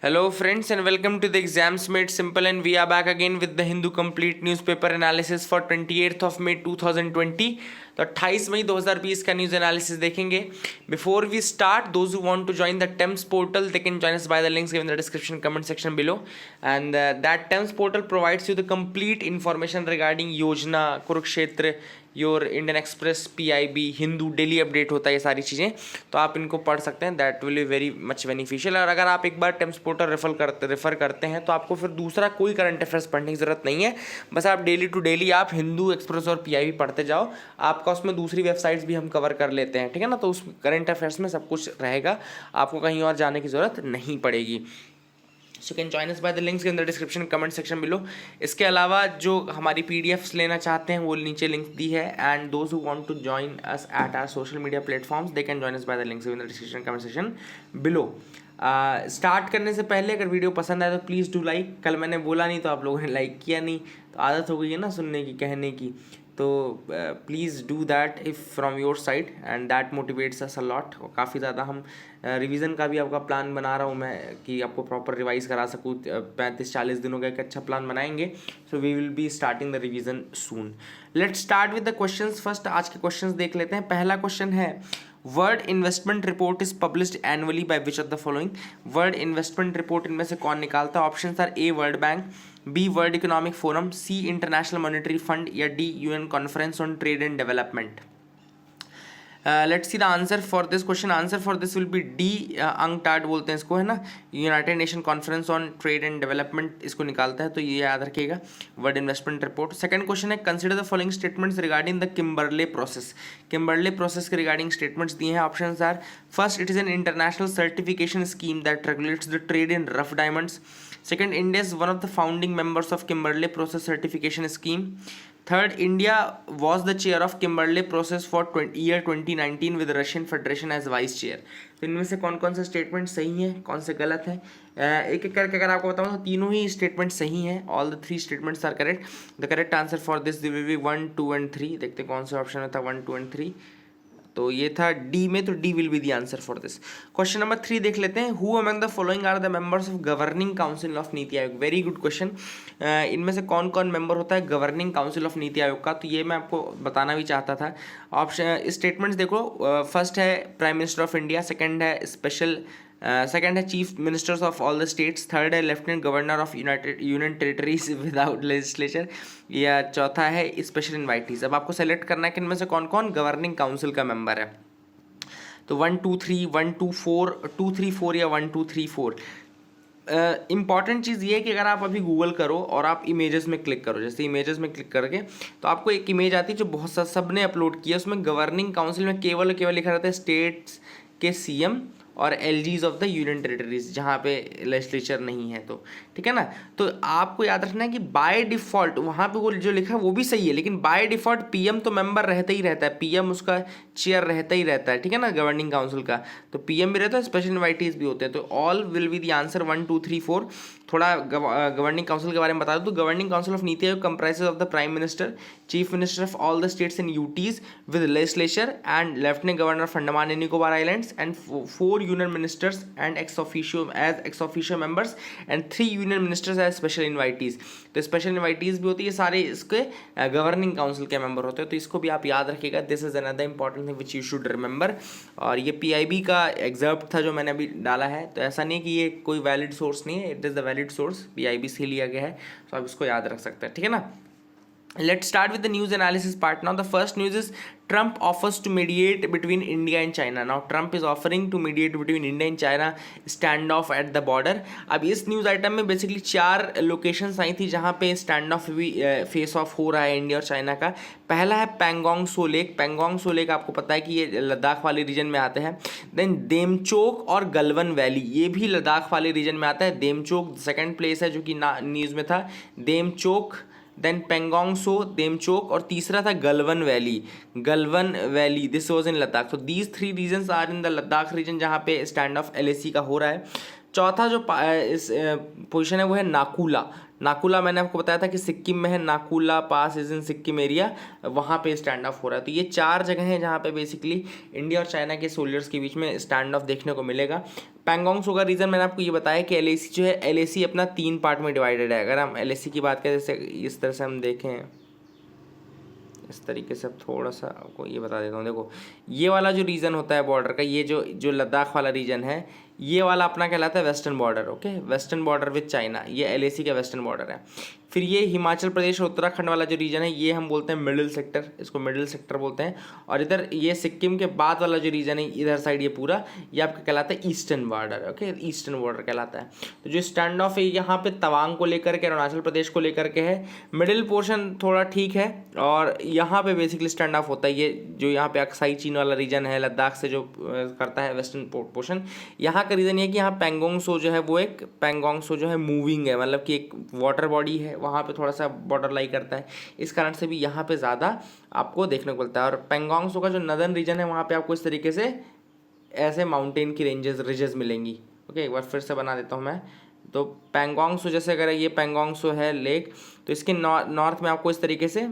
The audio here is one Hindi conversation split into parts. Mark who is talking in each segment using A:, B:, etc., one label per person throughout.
A: Hello friends and welcome to the Exams Made Simple, and we are back again with the Hindu Complete Newspaper Analysis for 28th of May 2020. तो 28 मई 2020 का न्यूज़ एनालिसिस देखेंगे. Before we start, those who want to join the Thames portal they can join us by the links given in the description comment section below, and that Thames portal provides you the complete information regarding Yojana, Kurukshetra, your Indian Express, PIB, Hindu, daily update होता है, ये सारी चीज़ें. तो आप इनको पढ़ सकते हैं. That will be very much beneficial. और अगर आप एक बार टेम्स पोर्टल रेफर करते हैं तो आपको फिर दूसरा कोई करंट अफेयर्स पढ़ने की ज़रूरत नहीं है. बस आप डेली टू डेली आप हिंदू, एक्सप्रेस और PIB पढ़ते जाओ. आपका उसमें दूसरी वेबसाइट्स भी हम कवर कर लेते हैं, ठीक है ना. तो उस करंट अफेयर्स में सब कुछ रहेगा, आपको कहीं और जाने की ज़रूरत नहीं पड़ेगी. So can join us by the links in the description comment section below. इसके अलावा जो हमारी PDFs लेना चाहते हैं वो नीचे लिंक दी है, and those who want to join us at our social media platforms they can join us by the links in the description comment section below. Start करने से पहले अगर वीडियो पसंद आए तो प्लीज़ डू लाइक. कल मैंने बोला नहीं तो आप लोगों ने लाइक किया नहीं, तो आदत हो गई है ना सुनने की, कहने की. तो please do that if from your side, and that motivates us a lot. और काफ़ी ज़्यादा हम रिवीजन का भी आपका प्लान बना रहा हूँ मैं कि आपको प्रॉपर रिवाइज करा सकूँ. 35-40 दिनों का एक अच्छा प्लान बनाएंगे. So we will be starting the revision soon. Let's start with the questions first. आज के क्वेश्चंस देख लेते हैं. पहला क्वेश्चन है, World Investment Report is published annually by which of the following. World Investment Report इनमें से कौन निकालता है? Option are A World Bank, B World Economic Forum, C International Monetary Fund, या D UN Conference on Trade and Development. Let's see the answer for this question. Answer for this will be D. UNCTAD बोलते हैं इसको, है ना. United Nation Conference on Trade and Development इसको निकालता है, तो ये याद रखिएगा, World Investment Report. Second question है, consider the following statements regarding the Kimberley Process. Kimberley Process के रिगार्डिंग स्टेटमेंट्स दिए हैं. Options are, first, it is an international certification scheme that regulates the trade in rough diamonds. Second, India is one of the founding members of Kimberley Process Certification Scheme. Third, India was the chair of Kimberley Process for year 2019 with Russian Federation as vice chair. तो इनमें से कौन कौन से स्टेटमेंट सही हैं, कौन से गलत हैं, एक एक करके अगर आपको बताऊँ तो तीनों ही स्टेटमेंट सही हैं. All the 3 statements are correct. The correct answer for this will be 1, 2 and 3. देखते हैं कौन सा ऑप्शन में था 1, 2 एंड 3. तो ये था डी में, तो D will be the answer for this. Question number 3 देख लेते हैं. Who among the following are the members of governing council of NITI Aayog. Very good question. इनमें से कौन कौन मेंबर होता है गवर्निंग काउंसिल ऑफ नीति आयोग का? तो ये मैं आपको बताना भी चाहता था. ऑप्शन स्टेटमेंट्स देखो. फर्स्ट है prime minister of India, second है सेकंड है chief ministers of all the states, third है lieutenant governor of union territories without legislature, या चौथा है स्पेशल इन्वाइटीज. अब आपको सेलेक्ट करना है कि इनमें से कौन कौन गवर्निंग काउंसिल का मेंबर है. तो 1, 2, 3, 1, 2, 4, 2, 3, 4 या 1, 2, 3, 4. इंपॉर्टेंट चीज़ ये है कि अगर आप अभी गूगल करो और आप इमेजेस में क्लिक करो, जैसे इमेजेस में क्लिक करके, तो आपको एक इमेज आती है जो बहुत सा सब ने अपलोड किया. उसमें गवर्निंग काउंसिल में केवल लिखा रहता है स्टेट्स के CM और LGs of the union territories, जहाँ पे लेजिस्लेचर नहीं है. तो ठीक है ना. तो आपको याद रखना है कि बाय डिफ़ॉल्ट वहाँ पे वो जो लिखा है वो भी सही है, लेकिन बाय डिफ़ॉल्ट PM तो मेंबर रहता ही रहता है. PM उसका चेयर रहता ही रहता है, ठीक है ना, गवर्निंग काउंसिल का. तो PM भी रहता है, स्पेशल इन्वाइटीज भी होते हैं. तो all will be the answer 1, 2, 3, 4. थोड़ा गवर्निंग काउंसिल के बारे में बता दूँ तो governing council of NITI Aayog comprises of the prime minister, chief minister of all the states and UTs with legislature, and lieutenant governor of Andaman and Nicobar islands, and 4 union ministers and ex officio members, and 3 union ministers as special invitees. तो स्पेशल इन्वाइटीज भी होती है, सारे इसके गवर्निंग काउंसिल के मेंबर होते हैं. तो इसको भी आप याद रखिएगा. This is another important thing which you should remember. और ये PIB का एग्जर्प्ट था जो मैंने अभी डाला है. तो ऐसा नहीं कि ये कोई वैलिड सोर्स नहीं है, it is the valid source, PIB से लिया गया है. तो आप इसको याद रख सकते हैं, ठीक है ना. Let's start with the news analysis part now. The first news is Trump offers to mediate between India and China. Now Trump is offering to mediate between India and China standoff at the border. अब इस न्यूज़ आइटम में बेसिकली 4 लोकेशंस आई थी जहाँ पे स्टैंड ऑफ भी फेस ऑफ हो रहा है इंडिया और चाइना का. पहला है पैंगोंग सो लेक. पैंगोंग सो लेक आपको पता है कि ये लद्दाख वाले रीजन में आते हैं. देन देमचोक और गलवन वैली, ये भी लद्दाख वाले रीजन में आता है. देमचोक सेकेंड प्लेस है जो कि न्यूज़ में था. देमचोक, देन पेंगोंग सो, देमचोक, और तीसरा था Galwan valley. This was in Ladakh. तो these 3 regions are in the Ladakh region जहाँ पे स्टैंड ऑफ LAC का हो रहा है. चौथा जो इस पोजीशन है वो है नाकुला। नाकुला मैंने आपको बताया था कि सिक्किम में है, नाकुला पास इज इन सिक्किम एरिया, वहाँ पे स्टैंड ऑफ हो रहा है। तो ये 4 जगह हैं जहाँ पे बेसिकली इंडिया और चाइना के सोल्जर्स के बीच में स्टैंड ऑफ देखने को मिलेगा। पैंगोंग सो का रीज़न मैंने आपको ये बताया कि LAC जो है, LAC अपना 3 पार्ट में डिवाइडेड है। अगर हम LAC की बात करें, जैसे इस तरह से हम देखें, इस तरीके से अब थोड़ा सा आपको ये बता देता हूँ। देखो ये वाला जो रीजन होता है बॉर्डर का, ये जो लद्दाख वाला रीजन है, ये वाला अपना कहलाता है western border. Okay, western border with China, ये LAC का वेस्टर्न बॉर्डर है। फिर ये हिमाचल प्रदेश और उत्तराखंड वाला जो रीजन है, ये हम बोलते हैं मिडिल सेक्टर, इसको मिडिल सेक्टर बोलते हैं। और इधर ये सिक्किम के बाद वाला जो रीजन है इधर साइड, ये पूरा ये आपका कहलाता है eastern border. Okay, eastern border कहलाता है। तो जो स्टैंड ऑफ है यहाँ पे तवांग को लेकर के, अरुणाचल प्रदेश को लेकर के है। मिडिल पोर्शन थोड़ा ठीक है, और यहाँ पे बेसिकली स्टैंड ऑफ होता है। ये जो यहाँ पे अक्साई चीन वाला रीजन है, लद्दाख से जो करता है वेस्टर्न पोर्शन, यहाँ का रीज़न ये कि यहाँ पैंगोंग सो जो है वो एक पैंगोंग सो जो है मूविंग है, मतलब कि एक वाटर बॉडी है, वहाँ पे थोड़ा सा बॉर्डर लाई करता है। इस कारण से भी यहाँ पे ज़्यादा आपको देखने को मिलता है। और पैंगोंग सो का जो नदर्न रीजन है, वहाँ पे आपको इस तरीके से ऐसे माउंटेन की रिजेस मिलेंगी। ओके, एक बार फिर से बना देता हूँ मैं। तो पैंगोंग सो, जैसे अगर ये पैंगोंग सो है लेक, तो इसके नॉर्थ में आपको इस तरीके से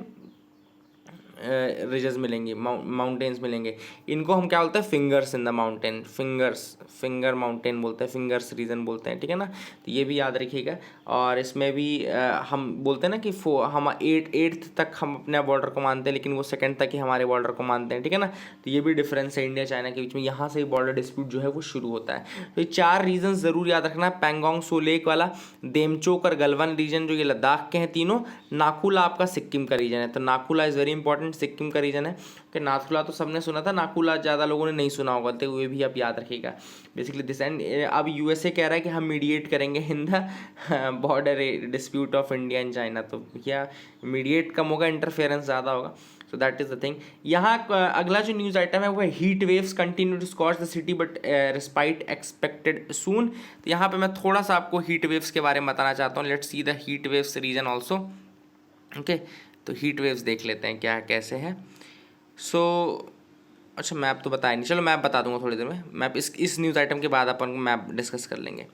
A: रिजेस मिलेंगी, माउंटेन्स मिलेंगे। इनको हम क्या बोलते हैं, fingers in the mountain, finger mountain बोलते हैं, फिंगर्स रीजन बोलते हैं। ठीक है ना, तो ये भी याद रखिएगा। और इसमें भी हम बोलते हैं ना कि हम 8th तक हम अपने बॉर्डर को मानते हैं, लेकिन वो 2nd तक ही हमारे बॉर्डर को मानते हैं। ठीक है ना, तो ये भी डिफरेंस है इंडिया चाइना के बीच में, यहाँ से बॉर्डर डिस्प्यूट जो है वो शुरू होता है। तो ये 4 रीजन ज़रूर याद रखना है। पैंगोंग सो लेक वाला, देमचोक और गलवान रीजन जो ये लद्दाख के हैं तीनों, नाकुला आपका सिक्किम का रीजन है। तो Naku La is very important, Sikkim का रीजन है। कि नाथुला तो सबने सुना था, नाकुला ज़्यादा लोगों ने नहीं सुना होगा, तो ये भी आप याद रखिएगा बेसिकली दिस। एंड अब USA कह रहा है कि हम मीडिएट करेंगे in the border dispute of India and China. तो क्या मीडिएट कम होगा, इंटरफेरेंस ज़्यादा होगा। So that is the thing. यहाँ अगला जो न्यूज़ आइटम है वो है heat waves continue to scorch the city but respite expected soon. तो यहाँ पे मैं थोड़ा सा आपको हीट वेव्स के बारे में बताना चाहता हूँ। Let's see the heat waves region also. Okay, तो हीट वेव्स देख लेते हैं क्या कैसे है। सो अच्छा, मैप तो बताया नहीं, चलो मैप बता दूंगा थोड़ी देर में। मैप इस न्यूज़ आइटम के बाद अपन मैप डिस्कस कर लेंगे।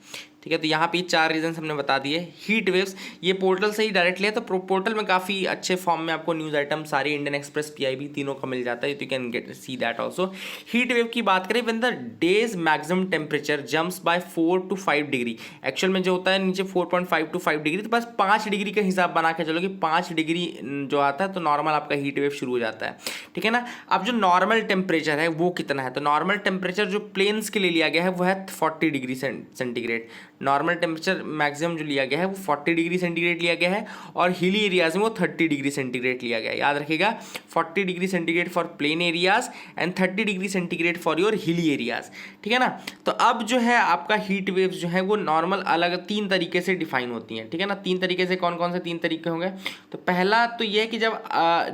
A: ठीक है, तो यहाँ पे 4 रीजन हमने बता दिए। हीट वेव्स ये पोर्टल से ही डायरेक्ट लिया, तो पोर्टल में काफ़ी अच्छे फॉर्म में आपको न्यूज़ आइटम सारी इंडियन एक्सप्रेस PIB तीनों का मिल जाता है। तो you can get see that also. Heat wave की बात करें, when the days maximum temperature jumps by 4 to 5 degree. Actual में जो होता है नीचे 4.5 to 5 डिग्री, तो बस 5 डिग्री का हिसाब बना के चलो कि 5 डिग्री जो आता है तो नॉर्मल आपका हीट वेव शुरू हो जाता है। ठीक है ना, अब जो नॉर्मल टेम्परेचर है वो कितना है, तो नॉर्मल टेम्परेचर जो प्लेन्स के लिए लिया गया है वो है 40 degree centigrade. Normal temperature maximum जो लिया गया है वो 40 डिग्री सेंटीग्रेड लिया गया है, और हिली एरियाज में वो 30 डिग्री सेंटीग्रेड लिया गया है। याद रखिएगा, 40 degree centigrade for plain areas and 30 degree centigrade for your hilly areas. ठीक है ना, तो अब जो है आपका हीट वेव्स जो है वो नॉर्मल अलग 3 तरीके से डिफाइन होती हैं। ठीक है ना, 3 तरीके से कौन कौन से 3 तरीके होंगे। तो पहला तो ये है कि जब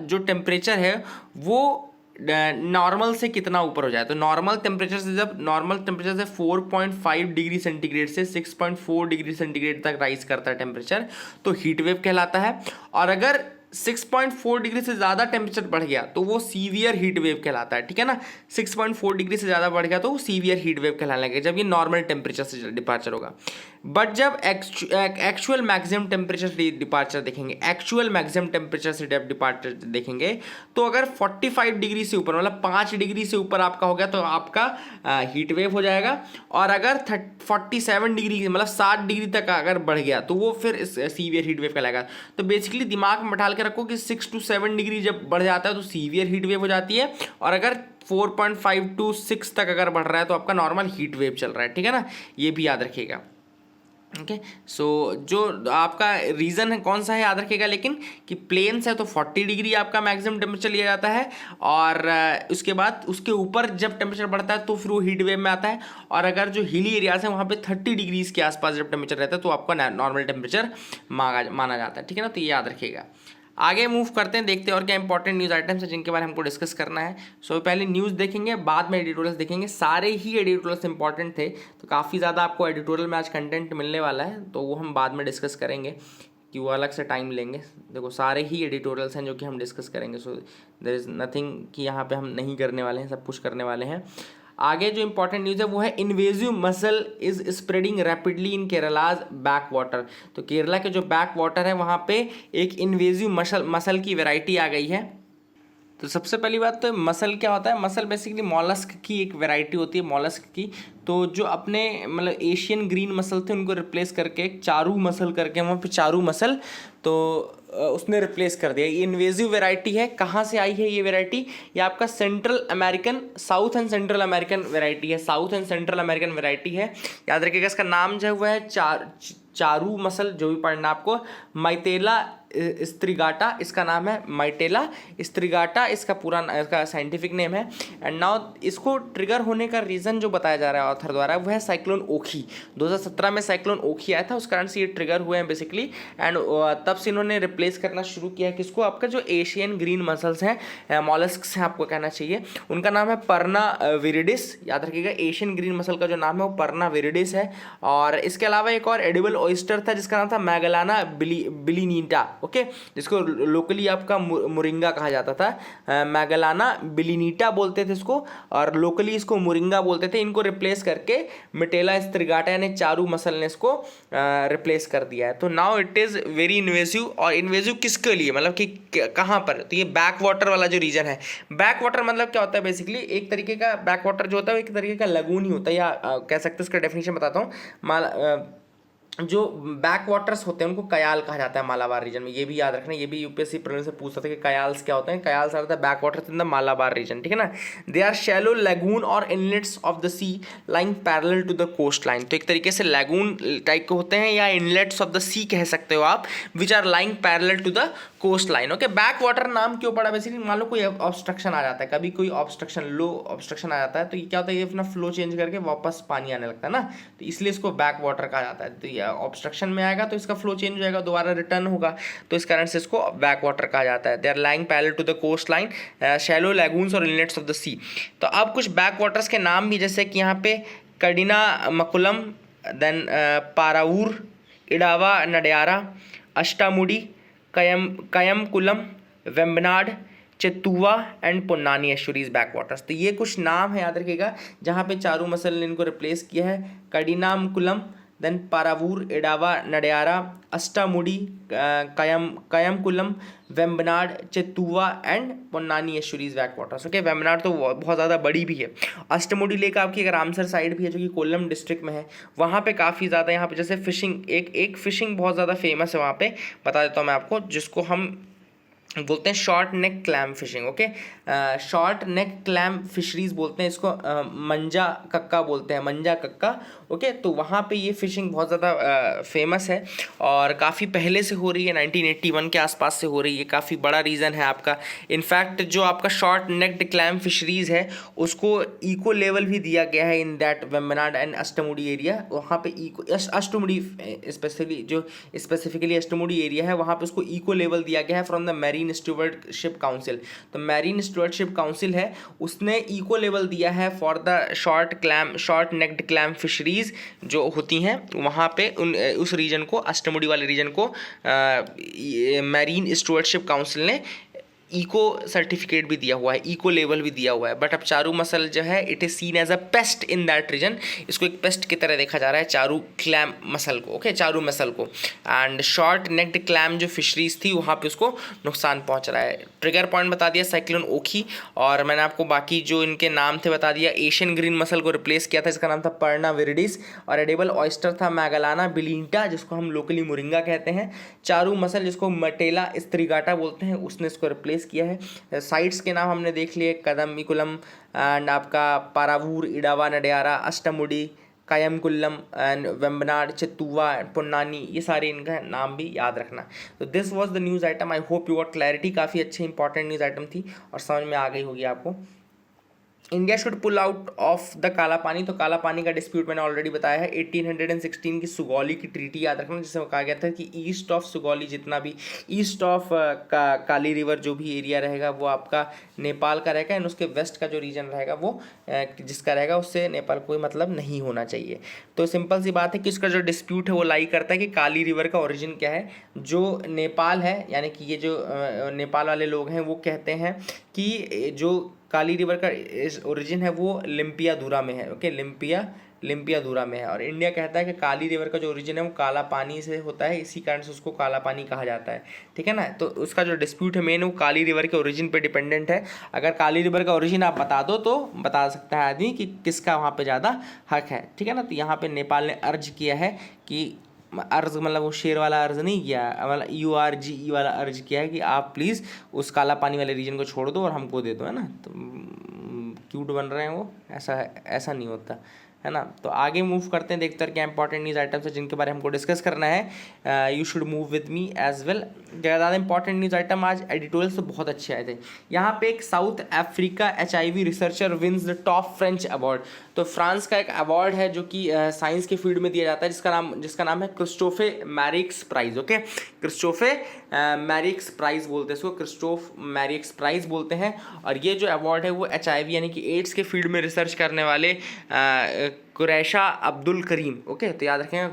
A: जो टेम्परेचर है वो नॉर्मल से कितना ऊपर हो जाए। तो नॉर्मल टेम्परेचर से, जब नॉर्मल टेम्परेचर से 4.5 डिग्री सेंटीग्रेड से 6.4 डिग्री सेंटीग्रेड तक राइज करता है टेम्परेचर, तो हीट वेव कहलाता है। और अगर 6.4 डिग्री से ज़्यादा टेम्परेचर बढ़ गया तो वो सीवियर हीट वेव कहलाता है। ठीक है ना, 6.4 डिग्री से ज़्यादा बढ़ गया तो वो सीवियर हीट वेव कहलाने लगेगा, जब ये नॉर्मल टेम्परेचर से डिपार्चर होगा। बट जब एक्चुअल मैक्सिमम टेम्परेचर से डिपार्चर देखेंगे, एक्चुअल मैक्सिमम टेम्परेचर से डिपार्चर देखेंगे, तो अगर 45 डिग्री से ऊपर, मतलब 5 डिग्री से ऊपर आपका हो गया तो आपका हीट वेव हो जाएगा। और अगर 47 डिग्री, मतलब 60 डिग्री तक अगर बढ़ गया तो वो फिर सीवियर हीट वेव कहलाएगा। तो बेसिकली दिमाग में बैठा के रखो कि 6 to 7 डिग्री जब बढ़ जाता है तो सीवियर हीट वेव हो जाती है, और अगर 4.5 to 6 तक अगर बढ़ रहा है तो आपका नॉर्मल हीट वेव चल रहा है। ठीक है ना, ये भी याद रखिएगा। ओके, सो जो आपका रीज़न है कौन सा है याद रखिएगा, लेकिन कि प्लेन्स है तो 40 डिग्री आपका मैक्सिमम टेम्परेचर लिया जाता है, और उसके बाद उसके ऊपर जब टेम्परेचर बढ़ता है तो फिर वो हीट वेव में आता है। और अगर जो हिली एरियाज है वहाँ पे 30 डिग्रीज के आसपास जब टेम्परेचर रहता है तो आपका नॉर्मल टेम्परेचर माना जाता है। ठीक है ना, तो ये याद रखिएगा। आगे मूव करते हैं, देखते हैं और क्या इंपॉर्टेंट न्यूज़ आइटम्स हैं जिनके बारे में हमको डिस्कस करना है। सो पहले न्यूज़ देखेंगे, बाद में एडिटोरियल्स देखेंगे। सारे ही एडिटोरियल्स इंपॉर्टेंट थे, तो काफ़ी ज़्यादा आपको एडिटोरियल में आज कंटेंट मिलने वाला है, तो वो हम बाद में डिस्कस करेंगे कि वो अलग से टाइम लेंगे। देखो सारे ही एडिटोरियल्स हैं जो कि हम डिस्कस करेंगे, सो देयर इज़ नथिंग कि यहाँ पे हम नहीं करने वाले हैं, सब कुछ करने वाले हैं। आगे जो इंपॉर्टेंट न्यूज़ है वो है invasive muscle is spreading rapidly in Kerala's back water. तो केरला के जो बैक वाटर है वहाँ पे एक इन्वेजिव मसल की वैरायटी आ गई है। तो सबसे पहली बात तो मसल क्या होता है, मसल बेसिकली मॉलस्क की एक वैरायटी होती है मॉलस्क की। तो जो अपने मतलब एशियन ग्रीन मसल थे उनको रिप्लेस करके एक चारू मसल करके वहाँ पे चारू मसल तो उसने रिप्लेस कर दिया। ये इन्वेजिव वैरायटी है। कहाँ से आई है ये वैरायटी? ये आपका Central American, South and Central American variety है, South and Central American variety है। याद रखिएगा इसका नाम जो है चारू मसल, जो भी पढ़ना आपको, माइटेला स्त्रिगाटा इसका नाम है, माइटेला स्त्रिगाटा इसका इसका साइंटिफिक नेम है। एंड नाउ इसको ट्रिगर होने का रीज़न जो बताया जा रहा है ऑथर द्वारा वो है साइक्लोन ओखी। 2017 में साइक्लोन ओखी आया था, उस कारण से ये ट्रिगर हुए हैं बेसिकली। एंड तब से इन्होंने रिप्लेस करना शुरू किया है किसको? आपका जो एशियन ग्रीन मसल्स हैं, मॉलस्क्स हैं आपको कहना चाहिए, उनका नाम है परना विरिडिस। याद रखिएगा एशियन ग्रीन मसल का जो नाम है वो परना विरिडिस है। और इसके अलावा एक और एडिबल ऑयस्टर था जिसका नाम था मैगलाना बिलिनीटा, ओके, जिसको लोकली आपका मुरिंगा कहा जाता था। मैगलाना बिलिनीटा बोलते थे इसको और लोकली इसको मुरिंगा बोलते थे। इनको रिप्लेस करके मिटेला स्त्रिगाटा यानी चारू मसल ने इसको रिप्लेस कर दिया है। तो now it is very invasive. और इन्वेजिव किसके लिए, मतलब कि कहाँ पर? तो ये बैक वाटर वाला जो रीजन है, बैक वाटर मतलब क्या होता है बेसिकली? एक तरीके का बैक वाटर जो होता है एक तरीके का लगून ही होता है, या कह सकते हैं, इसका डेफिनेशन बताता हूँ। जो बैक वाटर्स होते हैं उनको कयाल कहा जाता है मालाबार रीजन में। ये भी याद रखना, ये भी यूपीएससी प्रीलिम्स से पूछ सकते हैं कि कयाल्स क्या होते हैं। कयाल्स आता है backwaters in the Malabar region, ठीक है ना। दे आर शैलो लैगून और inlets of the sea lying parallel to the coast line. तो एक तरीके से लैगून टाइप के होते हैं या इनलेट्स ऑफ द सी कह सकते हो आप, which are lying parallel to the coast line. Okay, backwater नाम क्यों पड़ा? बेसिकली मान लो कोई ऑब्स्ट्रक्शन आ जाता है, कभी कोई ऑब्स्ट्रक्शन, लो ऑब्स्ट्रक्शन आ जाता है, तो ये क्या होता है, ये अपना फ्लो चेंज करके वापस पानी आने लगता है ना, तो इसलिए इसको बैक वाटर कहा जाता है। तो ये ऑब्स्ट्रक्शन में आएगा तो इसका फ्लो चेंज हो जाएगा, दोबारा रिटर्न होगा, तो इस कारण से इसको बैक वाटर कहा जाता है। They are lying parallel to the coast line, shallow lagoons और इनलेट्स ऑफ द सी। तो अब कुछ बैक वाटर्स के नाम भी, जैसे कि यहाँ पे Kadinamkulam, then Paravur, Edava Nadayara, Ashtamudi, Kayamkulam, Vembanad, Chettuva and Ponnani estuaries backwaters. तो ये कुछ नाम है, याद रखिएगा, जहाँ पे चारू मसल ने इनको रिप्लेस किया है। Kadinamkulam, then Paravur, Edava Nadayara, Ashtamudi, Kayamkulam, Vembanad, Chettuva and Ponnani estuaries backwaters. Okay, Vembanad तो बहुत ज़्यादा बड़ी भी है। अष्टमुडी लेक आपकी एक रामसर साइड भी है जो कि कोल्लम डिस्ट्रिक्ट में है, वहाँ पे काफ़ी ज़्यादा, यहाँ पे जैसे फिशिंग, एक फिशिंग बहुत ज़्यादा फेमस है वहाँ पे, बता देता हूँ मैं आपको, जिसको हम बोलते हैं शॉर्ट नेक क्लैम फिशिंग। ओके, शॉर्ट नेक क्लैम फिशरीज बोलते हैं इसको, मंजा कक्का बोलते हैं, मंजा कक्का। ओके, तो वहाँ पे ये फिशिंग बहुत ज़्यादा फेमस है और काफ़ी पहले से हो रही है, 1981 के आसपास से हो रही है, काफ़ी बड़ा रीज़न है आपका। इनफैक्ट जो आपका शॉर्ट नेक्ड क्लैम फिशरीज़ है उसको इको लेवल भी दिया गया है in that Vembanad and Ashtamudi area. वहाँ पे eco Ashtamudi specifically Ashtamudi area है, वहाँ पे उसको इको लेवल दिया गया है from the marine stewardship council. तो मैरीन स्टूवर्डशिप काउंसिल है, उसने इको लेवल दिया है for the short necked clam fisheries जो होती हैं वहाँ पे, उस रीजन को, अष्टमुडी वाले रीजन को मैरीन स्टूवर्डशिप काउंसिल ने इको सर्टिफिकेट भी दिया हुआ है, इको लेवल भी दिया हुआ है। बट अब चारू मसल जो है it is seen as a pest in that region, इसको एक पेस्ट की तरह देखा जा रहा है चारू क्लैम मसल को। ओके, चारू मसल को, एंड शॉर्ट नेक्ड क्लैम जो फिशरीज थी वहाँ पे उसको नुकसान पहुँच रहा है। ट्रिगर पॉइंट बता दिया साइक्लोन ओखी, और मैंने आपको बाकी जो इनके नाम थे बता दिया। एशियन ग्रीन मसल को रिप्लेस किया था, इसका नाम था पर्ना विरिडिस, और एडिबल ऑयस्टर था मैगलाना बिलिंटा, जिसको हम लोकली मुरिंगा कहते हैं। चारू मसल जिसको मटेला स्त्रिगाटा बोलते हैं, उसने इसको रिप्लेस किया है। साइट्स के नाम हमने देख लिए, कदमिकुलम एंड आपका पारावूर, इडावा नडियारा, अष्टमुडी, कायमकुल्लम एंड वेम्बनाड, चित्तूवा, पोन्नानी, ये सारे इनका नाम भी याद रखना। तो this was the news item. I hope you got clarity. काफ़ी अच्छी इंपॉर्टेंट न्यूज़ आइटम थी और समझ में आ गई होगी आपको। India should pull out of the Kala Pani. तो काला पानी का डिस्प्यूट मैंने ऑलरेडी बताया है। 1816 की सुगौली की ट्रीटी याद रखना, जिसमें कहा गया था कि ईस्ट ऑफ सुगौली, जितना भी ईस्ट ऑफ काली रिवर जो भी एरिया रहेगा वो आपका नेपाल का रहेगा, एंड उसके वेस्ट का जो रीजन रहेगा वो जिसका रहेगा उससे नेपाल कोई मतलब नहीं होना चाहिए। तो सिंपल सी बात है कि इसका जो डिस्प्यूट है वो लाई करता है कि काली रिवर का ओरिजिन क्या है। जो नेपाल है, यानी कि ये जो नेपाल वाले लोग हैं वो कहते हैं कि जो काली रिवर का ओरिजिन है वो लिम्पियाधुरा में है। ओके, लिम्पियाधुरा में है। और इंडिया कहता है कि काली रिवर का जो ओरिजिन है वो काला पानी से होता है, इसी कारण से उसको काला पानी कहा जाता है। ठीक है ना, तो उसका जो डिस्प्यूट है मेन वो काली रिवर के ओरिजिन पे डिपेंडेंट है। अगर काली रिवर का ओरिजिन आप बता दो तो बता सकता है आदमी कि किसका वहाँ पे ज़्यादा हक है। ठीक है ना, तो यहाँ पे नेपाल ने अर्ज किया है कि अर्ज मतलब वो शेर वाला अर्ज नहीं किया, मतलब URGE वाला अर्ज किया है कि आप प्लीज़ उस काला पानी वाले रीजन को छोड़ दो और हमको दे दो, है ना। तो क्यूट बन रहे हैं वो, ऐसा नहीं होता, है ना। तो आगे मूव करते हैं, देखते हैं क्या इंपॉर्टेंट न्यूज़ आइटम्स है जिनके बारे में हमको डिस्कस करना है। You should move with me as well. ज़्यादा इंपॉर्टेंट न्यूज़ आइटम आज एडिटोरियल्स तो बहुत अच्छे आए थे। यहाँ पे एक South Africa HIV researcher wins the top French award. तो फ्रांस का एक अवार्ड है जो कि साइंस के फील्ड में दिया जाता है, जिसका नाम है Christophe Merieux prize. Okay, Christophe Merieux prize बोलते हैं इसको, क्रिस्टोफ मैरिक्स प्राइज़ बोलते हैं। और ये जो अवार्ड है वो HIV यानी कि एड्स के फील्ड में रिसर्च करने वाले कुरैशा अब्दुल करीम, ओके, तो याद रखेंगे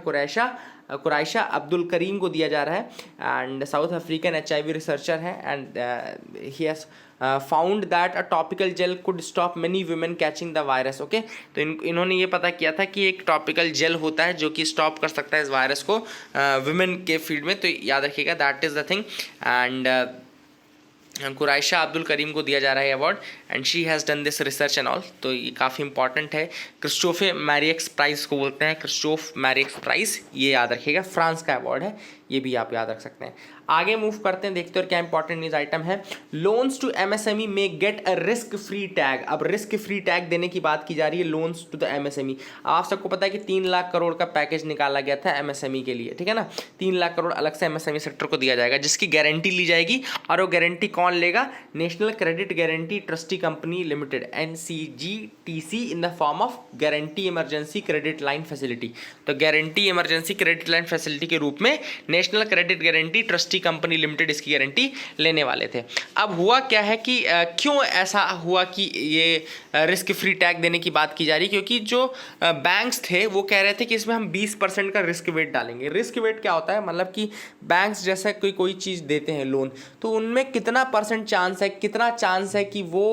A: कुरैशा अब्दुल करीम को दिया जा रहा है। And South African HIV researcher है and he has found that a topical gel could stop many women catching the virus. Okay, तो इन्होंने ये पता किया था कि एक टॉपिकल जेल होता है जो कि स्टॉप कर सकता है इस वायरस को वुमेन के फील्ड में। तो याद रखिएगा, that is the thing. And Quarraisha Abdool Karim को दिया जा रहा है award and she has done this research and all. तो ये काफ़ी इंपॉर्टेंट है। क्रिस्टोफे मैरिक्स प्राइज़ को बोलते हैं, क्रिस्टोफ मैरिक्स प्राइज़, ये याद रखिएगा, फ्रांस का अवार्ड है, ये भी आप याद रख सकते हैं। आगे मूव करते हैं, देखते हैं क्या इंपॉर्टेंट न्यूज़ आइटम है। Loans to MSME may get a risk free tag. अब रिस्क फ्री टैग देने की बात की जा रही है लोन्स टू द MSME। आप सबको पता है कि 3 लाख करोड़ का पैकेज निकाला गया था MSME के लिए, ठीक है ना। 3 लाख करोड़ अलग से MSME सेक्टर को दिया जाएगा, जिसकी गारंटी ली जाएगी। और वो गारंटी कौन लेगा? National credit guarantee trustee company limited, NCGTC, in the form of guarantee emergency credit line facility. तो guarantee emergency credit line facility के रूप में national credit guarantee trustee company limited इसकी गारंटी लेने वाले थे। अब हुआ क्या है कि क्यों ऐसा हुआ कि ये रिस्क फ्री टैग देने की बात की जा रही है? क्योंकि जो बैंक्स थे वो कह रहे थे कि इसमें हम 20% का रिस्क वेट डालेंगे। रिस्क वेट क्या होता है? मतलब कि बैंक्स जैसे कोई चीज़ देते हैं लोन, तो उनमें कितना % चांस है, कितना चांस है कि वो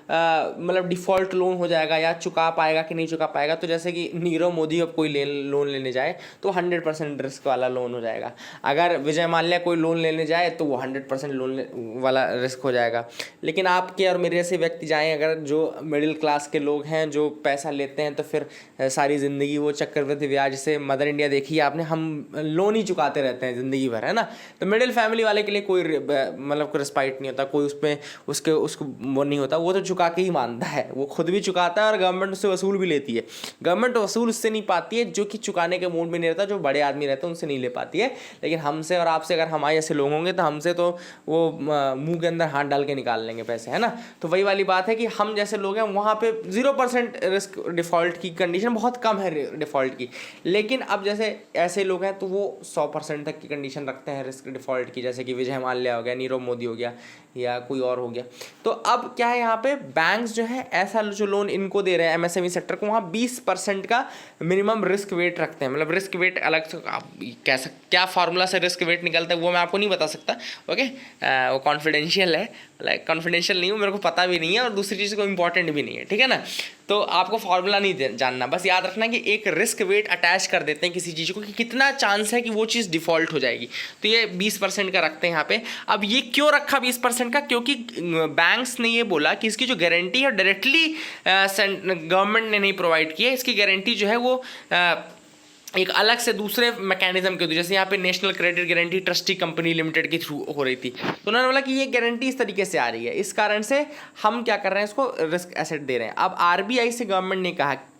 A: मतलब डिफ़ॉल्ट लोन हो जाएगा या चुका पाएगा कि नहीं चुका पाएगा। तो जैसे कि नीरव मोदी अब कोई लोन लेने जाए तो 100% रिस्क वाला लोन हो जाएगा। अगर विजय माल्या कोई लोन लेने जाए तो वो 100% लोन वाला रिस्क हो जाएगा। लेकिन आपके और मेरे जैसे व्यक्ति जाएं, अगर जो मिडिल क्लास के लोग हैं जो पैसा लेते हैं, तो फिर सारी ज़िंदगी वो चक्रवृद्धि ब्याज से, मदर इंडिया देखिए आपने, हम लोन ही चुकाते रहते हैं ज़िंदगी भर, है ना। तो मिडिल फैमिली वाले के लिए कोई मतलब कोई रिस्पाइट नहीं होता, कोई उसमें उसको वो नहीं होता, वो तो चुका के ही मानता है, वो खुद भी चुकाता है और गवर्नमेंट उससे वसूल भी लेती है। गवर्नमेंट वसूल उससे नहीं पाती है जो कि चुकाने के मूड में नहीं रहता, जो बड़े आदमी रहते हैं उनसे नहीं ले पाती है। लेकिन हमसे और आपसे अगर हमारे ऐसे लोग होंगे तो हमसे तो वो मुंह के अंदर हाथ डाल के निकाल लेंगे पैसे, है ना। तो वही वाली बात है कि हम जैसे लोग हैं वहाँ पे 0% रिस्क डिफ़ॉल्ट की कंडीशन बहुत कम है डिफ़ॉल्ट की। लेकिन अब जैसे ऐसे लोग हैं तो वो 100% तक की कंडीशन रखते हैं रिस्क डिफ़ॉल्ट की, जैसे कि विजय माल्या हो गया, नीरव मोदी हो गया या कोई और हो गया। तो अब क्या है, यहाँ पे बैंक्स जो है ऐसा जो लोन इनको दे रहे हैं MSME सेक्टर को, वहाँ 20% का मिनिमम रिस्क वेट रखते हैं। मतलब रिस्क वेट अलग से क्या फार्मूला से रिस्क वेट निकलता है वो मैं आपको नहीं बता सकता, ओके, वो कॉन्फिडेंशियल है, लाइक कॉन्फिडेंशियल नहीं हो, मेरे को पता भी नहीं है और दूसरी चीज़ को इंपॉर्टेंट भी नहीं है, ठीक है ना। तो आपको फार्मूला नहीं जानना, बस याद रखना कि एक रिस्क वेट अटैच कर देते हैं किसी चीज़ को कि कितना चांस है कि वो चीज़ डिफ़ॉल्ट हो जाएगी। तो ये 20% का रखते हैं यहाँ पे। अब ये क्यों रखा 20% का? क्योंकि बैंक्स ने ये बोला कि इसकी जो गारंटी है डायरेक्टली गवर्नमेंट ने नहीं प्रोवाइड की है, इसकी गारंटी जो है वो एक अलग से दूसरे मैकेनिज्म के थ्रू, जैसे यहाँ पे national credit guarantee trustee company limited के थ्रू हो रही थी। तो उन्होंने बोला कि ये गारंटी इस तरीके से आ रही है, इस कारण से हम क्या कर रहे हैं, इसको रिस्क एसेट दे रहे हैं। अब RBI से गवर्नमेंट ने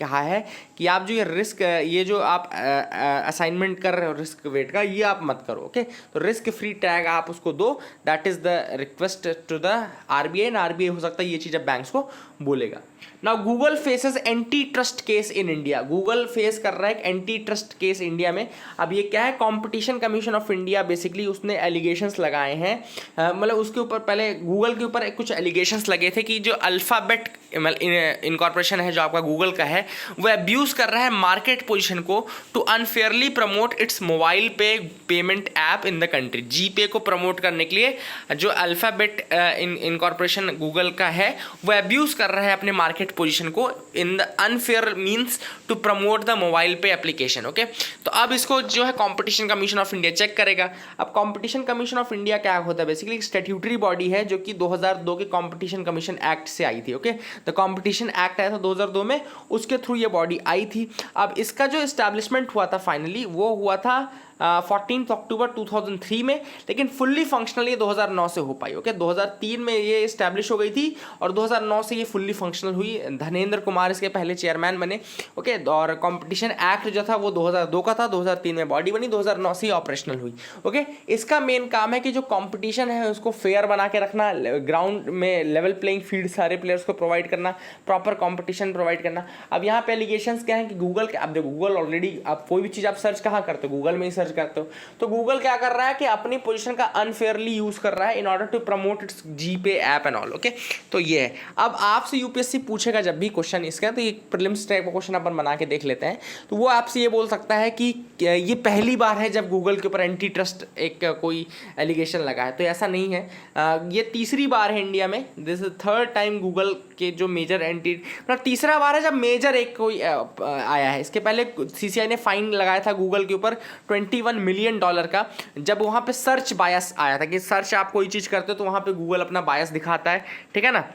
A: कहा है कि आप जो ये जो आप असाइनमेंट कर रहे हो रिस्क वेट का, ये आप मत करो, ओके। तो रिस्क फ्री टैग आप उसको दो, that is the request to the RBI। And RBI हो सकता है ये चीज़ अब बैंक्स को बोलेगा। Now Google faces anti trust case in India. Google face कर रहा है एक anti trust trust case India में। अब ये क्या है, competition commission of India basically उसने एलिगेशंस लगाए हैं, मतलब उसके ऊपर पहले गूगल के ऊपर कुछ एलिगेशंस लगे थे कि जो अल्फ़ाबेट इनकॉर्पोरेशन है जो आपका गूगल का है, वो अब्यूज़ कर रहा है मार्केट पोजीशन को to unfairly promote its mobile pay payment app in the country. GPay को प्रमोट करने के लिए जो अल्फ़ाबेट इनकॉर्पोरेशन गूगल का है वो अब्यूज़ कर रहा है अपने मार्केट पोजीशन को in the unfair means to promote the mobile pay application. Okay, तो अब इसको जो है competition commission of India check करेगा। अब कंपटीशन कमीशन ऑफ इंडिया क्या होता है, बेसिकली एक स्टैट्यूटरी बॉडी है जो कि 2002 के कंपटीशन कमीशन एक्ट से आई थी। ओके, तो कंपटीशन एक्ट आया था 2002 में, उसके थ्रू ये बॉडी आई थी। अब इसका जो इस्टेब्लिशमेंट हुआ था फाइनली वो हुआ था 14 अक्टूबर 2003 में, लेकिन फुल्ली फंक्शनल ये 2009 से हो पाई। ओके, 2003 में ये इस्टेब्लिश हो गई थी और 2009 से ये फुल्ली फंक्शनल हुई। धनेंद्र कुमार इसके पहले चेयरमैन बने। ओके, और कंपटीशन एक्ट जो था वो 2002 का था, 2003 में बॉडी बनी, 2009 से ऑपरेशनल हुई। ओके, इसका मेन काम है कि जो कंपटीशन है उसको फेयर बना के रखना, ग्राउंड में लेवल प्लेइंग फील्ड सारे प्लेयर्स को प्रोवाइड करना, प्रॉपर कंपटीशन प्रोवाइड करना। अब यहाँ पे एलिगेशंस क्या है कि गूगल के, अब देखो गूगल ऑलरेडी, आप कोई भी चीज़ आप सर्च कहाँ करते हो, गूगल में ही सर्च करते हो, तो गूगल क्या कर रहा है कि अपनी पोजीशन का अनफेयरली यूज कर रहा है in order to promote its GPay app and all. Okay, तो ये है। अब आपसे यूपीएससी पूछेगा जब भी क्वेश्चन इसका, तो ये प्रीलिम्स टाइप का क्वेश्चन अपन बना के देख लेते हैं, तो वो आपसे ये बोल सकता है कि ये पहली बार है जब गूगल के ऊपर एंटी ट्रस्ट एक कोई एलिगेशन लगा है, तो ऐसा नहीं है। ये तीसरी बार है इंडिया में, this is third time Google के जो मेजर एंटी, मतलब तीसरा बार है जब मेजर एक कोई आया है। इसके पहले सीसीआई ने फाइन लगाया था गूगल के ऊपर $21 मिलियन का, जब वहाँ पे सर्च बायस आया था कि सर्च आप कोई चीज़ करते हो तो वहाँ पे गूगल अपना बायस दिखाता है, ठीक है ना।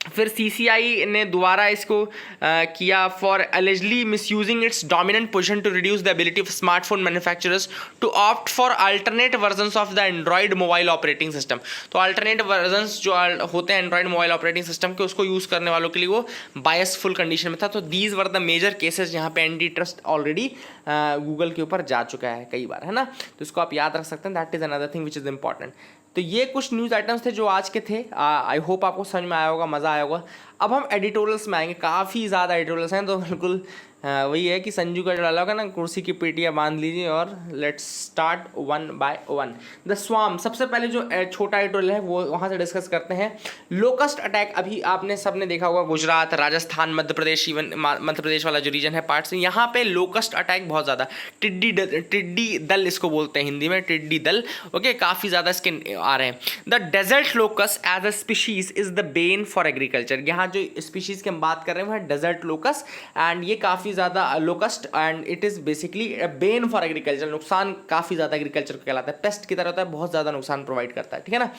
A: फिर सीसीआई ने दोबारा इसको किया for allegedly misusing its dominant position to reduce the ability of smartphone manufacturers to opt for alternate versions of the android mobile operating system. तो अल्टरनेट वर्जन्स जो होते हैं एंड्रॉइड मोबाइल ऑपरेटिंग सिस्टम के, उसको यूज़ करने वालों के लिए वो बायसफुल कंडीशन में था। तो these were the major cases जहाँ पे एंटी ट्रस्ट ऑलरेडी गूगल के ऊपर जा चुका है कई बार, है ना। तो इसको आप याद रख सकते हैं, that is another thing which is important. तो ये कुछ न्यूज़ आइटम्स थे जो आज के थे। आई होप आपको समझ में आया होगा, मज़ा आया होगा। अब हम एडिटोरियल्स में आएंगे, काफ़ी ज़्यादा एडिटोरियल्स हैं, तो बिल्कुल वही है कि संजू का डाला होगा ना, कुर्सी की पेटियाँ बांध लीजिए और let's start one by one. द स्वाम, सबसे पहले जो छोटा एडिटोरियल है वो वहाँ से डिस्कस करते हैं। लोकस्ट अटैक, अभी आपने सबने देखा होगा गुजरात, राजस्थान, मध्य प्रदेश, इवन मध्य प्रदेश वाला जो रीजन है पार्ट्स, यहाँ पे लोकस्ट अटैक बहुत ज़्यादा, टिड्डी दल इसको बोलते हैं हिंदी में, टिड्डी दल। ओके, काफ़ी ज़्यादा इसके आ रहे हैं। The desert locust as a species is the bane for agriculture. यहाँ जो स्पीशीज की हम बात कर रहे हैं वो है डेजर्ट लोकस्ट, एंड ये काफ़ी ज़्यादा locust, and it is basically Ben for agriculture. नुकसान काफ़ी ज़्यादा एग्रीकल्चर को कहलाता है, पेस्ट की तरह होता है, बहुत ज़्यादा नुकसान प्रोवाइड करता है, ठीक है ना।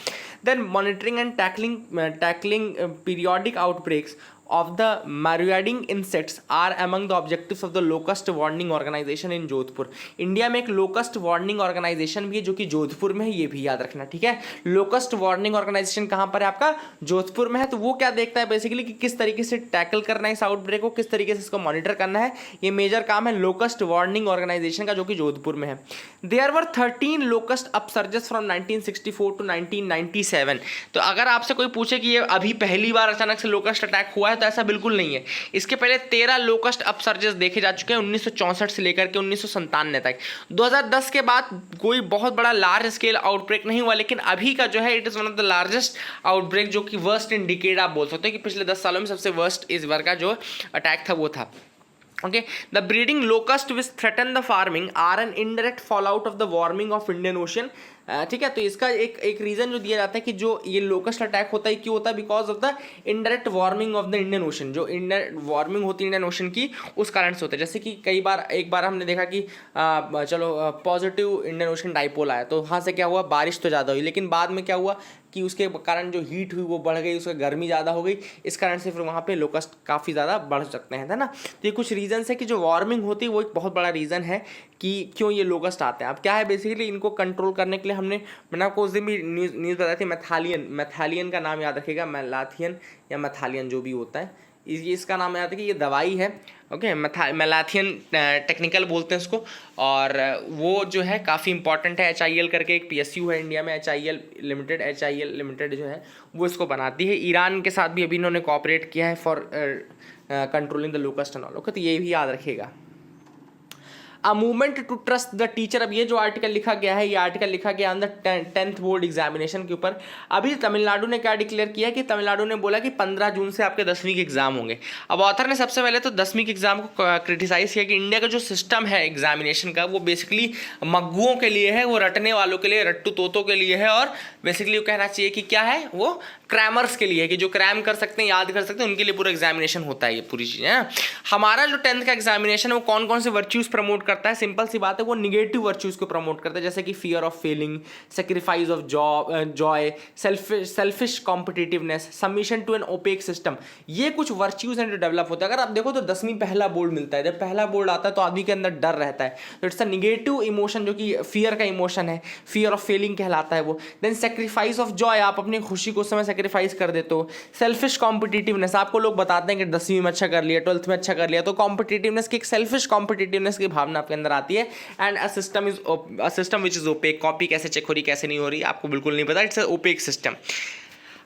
A: Then monitoring and tackling periodic outbreaks of the marauding insects are among the objectives of the locust warning organization in Jodhpur. India में एक लोकस्ट वार्निंग ऑर्गेनाइजेशन भी है जो कि जोधपुर में है, ये भी याद रखना, ठीक है। लोकस्ट वार्निंग ऑर्गेनाइजेशन कहाँ पर है आपका, जोधपुर में है। तो वो क्या देखता है बेसिकली कि किस तरीके से टैकल करना है इस आउटब्रेक को, किस तरीके से इसको मॉनिटर करना है, ये मेजर काम है लोकस्ट वार्निंग ऑर्गेनाइजेशन का, जो कि जोधपुर में है। There were 13 locust upsurges from 1964 to 1997। तो अगर आपसे कोई पूछे कि ये अभी पहली बार अचानक से लोकस्ट अटैक हुआ है, तो ऐसा बिल्कुल नहीं है। इसके पहले 13 लोकस्ट अपसर्जेस देखे जा चुके हैं 1964 से लेकर के 1997 तक। 2010 के बाद कोई बहुत बड़ा लार्ज स्केल आउटब्रेक नहीं हुआ, लेकिन अभी का जो है it is one of the largest outbreak, जो कि वर्स्ट इन डिकेड आप बोल सकते हो कि पिछले 10 सालों में सबसे वर्स्ट इस बार का जो अटैक था वो था। Okay, the breeding locust which threaten the farming are an indirect fallout of the warming of Indian Ocean। ठीक है, तो इसका एक रीज़न जो दिया जाता है कि जो ये लोकस्ट अटैक होता है क्यों होता है, because of the indirect warming of the Indian ocean. जो इंडियन वार्मिंग होती है इंडियन ओशन की, उस कारण से होता है। जैसे कि कई बार, एक बार हमने देखा कि चलो पॉजिटिव इंडियन ओशन डाइपोल आया, तो वहाँ से क्या हुआ, बारिश तो ज़्यादा हुई, लेकिन बाद में क्या हुआ कि उसके कारण जो हीट हुई वो बढ़ गई, उसकी गर्मी ज़्यादा हो गई, इस कारण से फिर वहाँ पे लोकस्ट काफ़ी ज़्यादा बढ़ सकते हैं, है ना। तो ये कुछ रीज़न्स है कि जो वार्मिंग होती है वो एक बहुत बड़ा रीज़न है कि क्यों ये लोकस्ट आते हैं। अब क्या है बेसिकली, इनको कंट्रोल करने के लिए मैंने आपको उस दिन भी न्यूज़ बताई थी, मैथालियन का नाम याद रखिएगा, मैलाथियन या मैथालियन जो भी होता है, इसका नाम याद है कि ये दवाई है। ओके, मैलाथियन टेक्निकल बोलते हैं इसको, और वो जो है काफ़ी इंपॉर्टेंट है। HIL करके एक PSU है इंडिया में, HIL लिमिटेड जो है वो इसको बनाती है। ईरान के साथ भी अभी इन्होंने कोऑपरेट किया है for controlling the locust and all. Okay, तो ये भी याद रखिएगा। A movement to trust the teacher. अब ये जो आर्टिकल लिखा गया है, ये आर्टिकल लिखा गया on the 10th board examination के ऊपर। अभी तमिलनाडु ने क्या डिक्लेयर किया कि तमिलनाडु ने बोला कि 15 जून से आपके 10वीं के एग्जाम होंगे। अब ऑथर ने सबसे पहले तो 10वीं के एग्जाम को क्रिटिसाइज किया कि इंडिया का जो सिस्टम है एग्जामिनेशन का, वो बेसिकली मग्गुओं के लिए है, वो रटने वालों के लिए, रट्टू तोतों के लिए है, और बेसिकली वो कहना चाहिए कि क्या है, वो क्रैमर्स के लिए है, कि जो क्रैम कर सकते हैं, याद कर सकते हैं, उनके लिए पूरा एग्जामिनेशन होता है, ये पूरी चीज़ है। हमारा जो 10th का एग्जामिनेशन है वो कौन कौन से वर्च्यूज प्रमोट करता है? सिंपल सी बात है, वो निगेटिव वर्च्यूज को प्रमोट करता है, जैसे कि fear of failing, sacrifice of joy, selfish competitiveness, submission to an opaque system. ये कुछ वर्च्यूज हैं जो डेवलप होते हैं। अगर आप देखो तो 10वीं पहला बोर्ड मिलता है, जब पहला बोर्ड आता है तो आदमी के अंदर डर रहता है, तो इट्स अ निगेटिव इमोशन, जो कि फियर का इमोशन है, फियर ऑफ फेलिंग कहलाता है वो। देन सेक्रीफाइस ऑफ जॉय, आप अपनी खुशी को उस समय सेक्रीफाइस कर देते हो। सेल्फिश कॉम्पिटिटिवनेस, आपको लोग बताते हैं कि 10वीं में अच्छा कर लिया, 12th में अच्छा कर लिया, तो कॉम्पिटिटिवनेस की, एक सेल्फिश कॉम्पिटिटिवनेस की भावना आपके अंदर आती है। And a system which is opaque, copy कैसे चेक हो रही कैसे नहीं हो रही आपको बिल्कुल नहीं पता, इट्स अ ओपेक सिस्टम।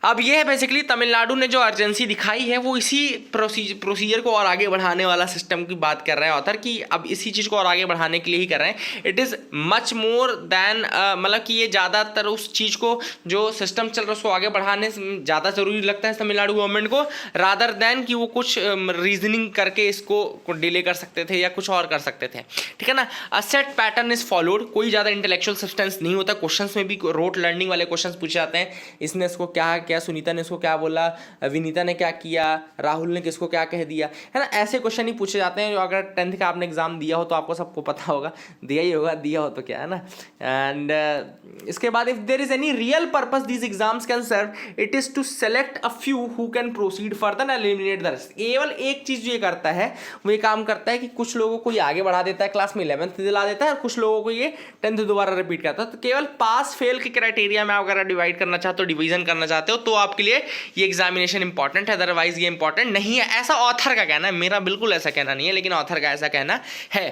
A: अब ये है बेसिकली तमिलनाडु ने जो अर्जेंसी दिखाई है, वो इसी प्रोसीजर को और आगे बढ़ाने वाला सिस्टम की बात कर रहा है ऑथर, कि अब इसी चीज़ को और आगे बढ़ाने के लिए ही कर रहे हैं। It is much more than, मतलब कि ये ज़्यादातर उस चीज़ को, जो सिस्टम चल रहा है उसको आगे बढ़ाने से ज़्यादा ज़रूरी लगता है तमिलनाडु गवर्नमेंट को, रादर देन कि वो कुछ रीजनिंग करके इसको डिले कर सकते थे या कुछ और कर सकते थे, ठीक है ना। A set pattern is followed, कोई ज़्यादा इंटेलेक्चुअल सब्सटेंस नहीं होता। क्वेश्चन में भी रोट लर्निंग वाले क्वेश्चन पूछे जाते हैं, इसने इसको क्या, सुनीता ने इसको क्या बोला, विनीता ने क्या किया, राहुल ने किसको क्या कह दिया, है ना। ऐसे क्वेश्चन ही पूछे जाते हैं, जो अगर 10th का आपने एग्जाम दिया हो तो आपको सबको पता होगा, दिया ही होगा, दिया हो तो क्या है ना। एंड इसके बाद if there is any real purpose these exams can serve, it is to select a few who can proceed further and eliminate the rest. केवल एक चीज जो ये करता है, वो ये काम करता है कि कुछ लोगों को ये आगे बढ़ा देता है, क्लास में 11th दिला देता है, और कुछ लोगों को ये 10th दोबारा रिपीट करता है। तो केवल पास फेल के क्राइटेरिया में आप अगर डिवाइड करना चाहते हो, डिवीजन करना चाहते हो, तो आपके लिए ये एग्जामिनेशन इंपॉर्टेंट है, अदरवाइज ये इंपॉर्टेंट नहीं है। ऐसा ऑथर का कहना है, मेरा बिल्कुल ऐसा कहना नहीं है, लेकिन ऑथर का ऐसा कहना है।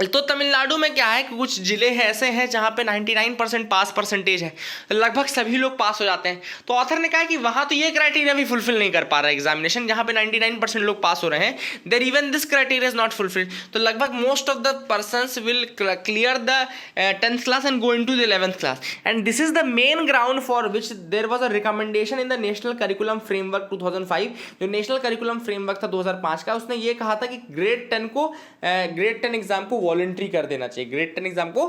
A: तो तमिलनाडु में क्या है कि कुछ जिले हैं ऐसे हैं जहाँ पे 99% पास परसेंटेज है, लगभग सभी लोग पास हो जाते हैं। तो ऑथर ने कहा कि वहाँ तो ये क्राइटेरिया भी फुलफिल नहीं कर पा रहा है एग्जामिनेशन, जहाँ पे 99% लोग पास हो रहे हैं, there even this criteria is not fulfilled. तो लगभग most of the persons will clear the 10th class and go into the 11th class, and this is the main ground for which there was a recommendation in the national curriculum framework 2005। जो नेशनल करिकुलम फ्रेमवर्क था 2005 का, उसने ये कहा था कि ग्रेड 10 एग्जाम को वॉलंटरी कर देना चाहिए, ग्रेड 10 एग्जाम को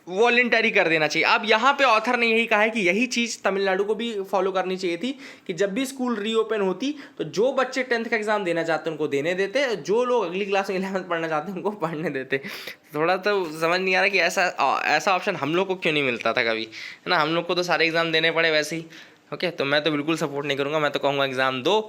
A: वॉलंटरी कर देना चाहिए। अब यहाँ पे ऑथर ने यही कहा है कि यही चीज़ तमिलनाडु को भी फॉलो करनी चाहिए थी, कि जब भी स्कूल रीओपन होती तो जो बच्चे 10th का एग्जाम देना चाहते हैं उनको देने देते, जो लोग अगली क्लास में 11th पढ़ना चाहते हैं उनको पढ़ने देते। थोड़ा तो समझ नहीं आ रहा कि ऐसा ऑप्शन हम लोग को क्यों नहीं मिलता था कभी, है ना। हम लोग को तो सारे एग्जाम देने पड़े वैसे ही, ओके। तो मैं तो बिल्कुल सपोर्ट नहीं करूँगा, मैं तो कहूँगा एग्जाम दो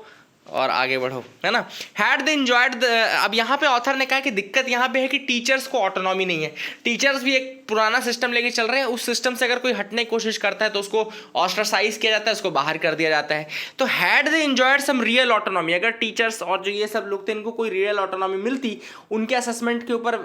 A: और आगे बढ़ो, है ना। हैड दे एंजॉयड द, अब यहाँ पे ऑथर ने कहा कि दिक्कत यहाँ पे है कि टीचर्स को ऑटोनॉमी नहीं है, टीचर्स भी एक पुराना सिस्टम लेके चल रहे हैं, उस सिस्टम से अगर कोई हटने की कोशिश करता है तो उसको ऑस्ट्रासाइज किया जाता है, उसको बाहर कर दिया जाता है। तो had they enjoyed some real autonomy, अगर टीचर्स और जो ये सब लोग थे इनको कोई रियल ऑटोनॉमी मिलती, उनके असेसमेंट के ऊपर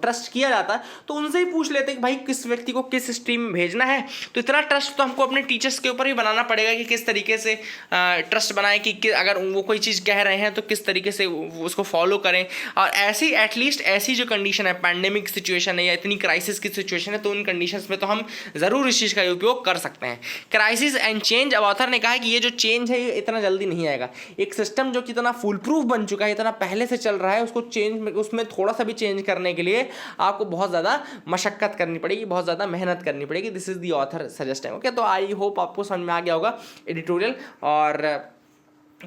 A: ट्रस्ट किया जाता, तो उनसे ही पूछ लेते कि भाई किस व्यक्ति को किस स्ट्रीम में भेजना है। तो इतना ट्रस्ट तो हमको अपने टीचर्स के ऊपर ही बनाना पड़ेगा कि किस तरीके से ट्रस्ट बनाए, कि अगर वो कोई चीज़ कह रहे हैं तो किस तरीके से उसको फॉलो करें। और ऐसी एटलीस्ट ऐसी जो कंडीशन है, पैंडेमिक सिचुएशन है या इतनी क्राइसिस की सिचुएशन है, तो उन कंडीशंस में तो हम ज़रूर इस चीज़ का उपयोग कर सकते हैं। क्राइसिस एंड चेंज, अब ऑथर ने कहा है कि ये जो चेंज है ये इतना जल्दी नहीं आएगा। एक सिस्टम जो कि इतना फुल प्रूफ बन चुका है, इतना पहले से चल रहा है, उसको चेंज, उसमें थोड़ा सा भी चेंज करने के लिए आपको बहुत ज़्यादा मशक्कत करनी पड़ेगी, बहुत ज़्यादा मेहनत करनी पड़ेगी। This is the author suggesting, okay. तो आई होप आपको समझ में आ गया होगा एडिटोरियल, और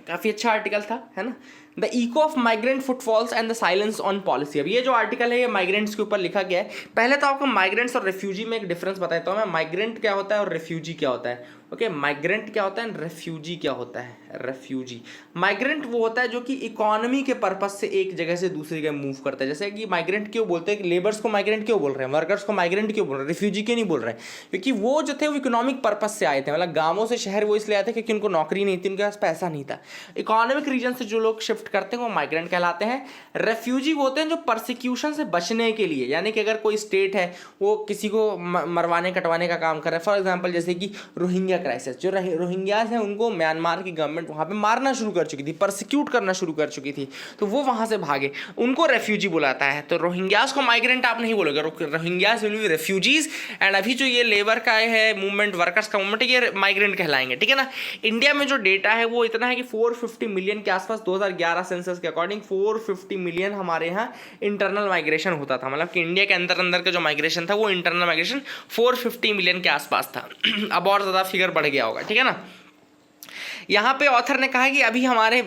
A: काफ़ी अच्छा आर्टिकल था, है ना। The eco of migrant footfalls and the silence on policy. अब ये जो आर्टिकल है ये माइग्रेंट्स के ऊपर लिखा गया है। पहले तो आपको माइग्रेंट्स और रेफ्यूजी में एक डिफरेंस बताता हूँ मैं, माइग्रेंट क्या होता है और रेफ्यूजी क्या होता है, ओके। माइग्रेंट क्या होता है, रेफ्यूजी क्या होता है। रेफ्यूजी, माइग्रेंट वो होता है जो कि इकोनॉमी के पर्पस से एक जगह से दूसरी जगह मूव करता है। जैसे कि माइग्रेंट क्यों बोलते हैं, कि लेबर्स को माइग्रेंट क्यों बोल रहे हैं, वर्कर्स को माइग्रेंट क्यों बोल रहे हैं, रिफ्यूजी क्यों नहीं बोल रहे हैं, क्योंकि वो जो थे वो इकोनॉमिक पर्पस से आए थे, मतलब गाँवों से शहर वो इसलिए आए थे क्योंकि उनको नौकरी नहीं थी, उनके पास पैसा नहीं था। इकोनॉमिक रीजन से जो लोग शिफ्ट करते हैं वो माइग्रेंट कहलाते हैं। रेफ्यूजी होते हैं जो परसिक्यूशन से बचने के लिए, यानी कि अगर कोई स्टेट है वो किसी को मरवाने कटवाने का काम कर रहा है, फॉर एग्जांपल जैसे कि रोहिंग्या क्राइसिस। जो रोहिंग्यास हैं उनको म्यांमार की गवर्नमेंट वहाँ पे मारना शुरू कर चुकी थी, परसिक्यूट करना शुरू कर चुकी थी, तो वो वहाँ से भागे, उनको रेफ्यूजी बुलाता है। तो रोहिंग्यास को माइग्रेंट आप नहीं बोलोगे, Rohingyas will be refugees. And अभी जो ये लेबर का है मूवमेंट, वर्कर्स का मूवमेंट, ये माइग्रेंट कहलाएंगे, ठीक है ना। इंडिया में जो डेटा है वो इतना है कि 450 मिलियन के आसपास 2011 सेंसस के अकॉर्डिंग 450 मिलियन हमारे यहाँ इंटरनल माइग्रेशन होता था। मतलब कि इंडिया के अंदर का जो माइग्रेशन था वो इंटरनल माइग्रेशन 450 मिलियन के आसपास था। अब और ज़्यादा फिगर बढ़ गया होगा, ठीक है ना। यहाँ पे ऑथर ने कहा कि अभी हमारे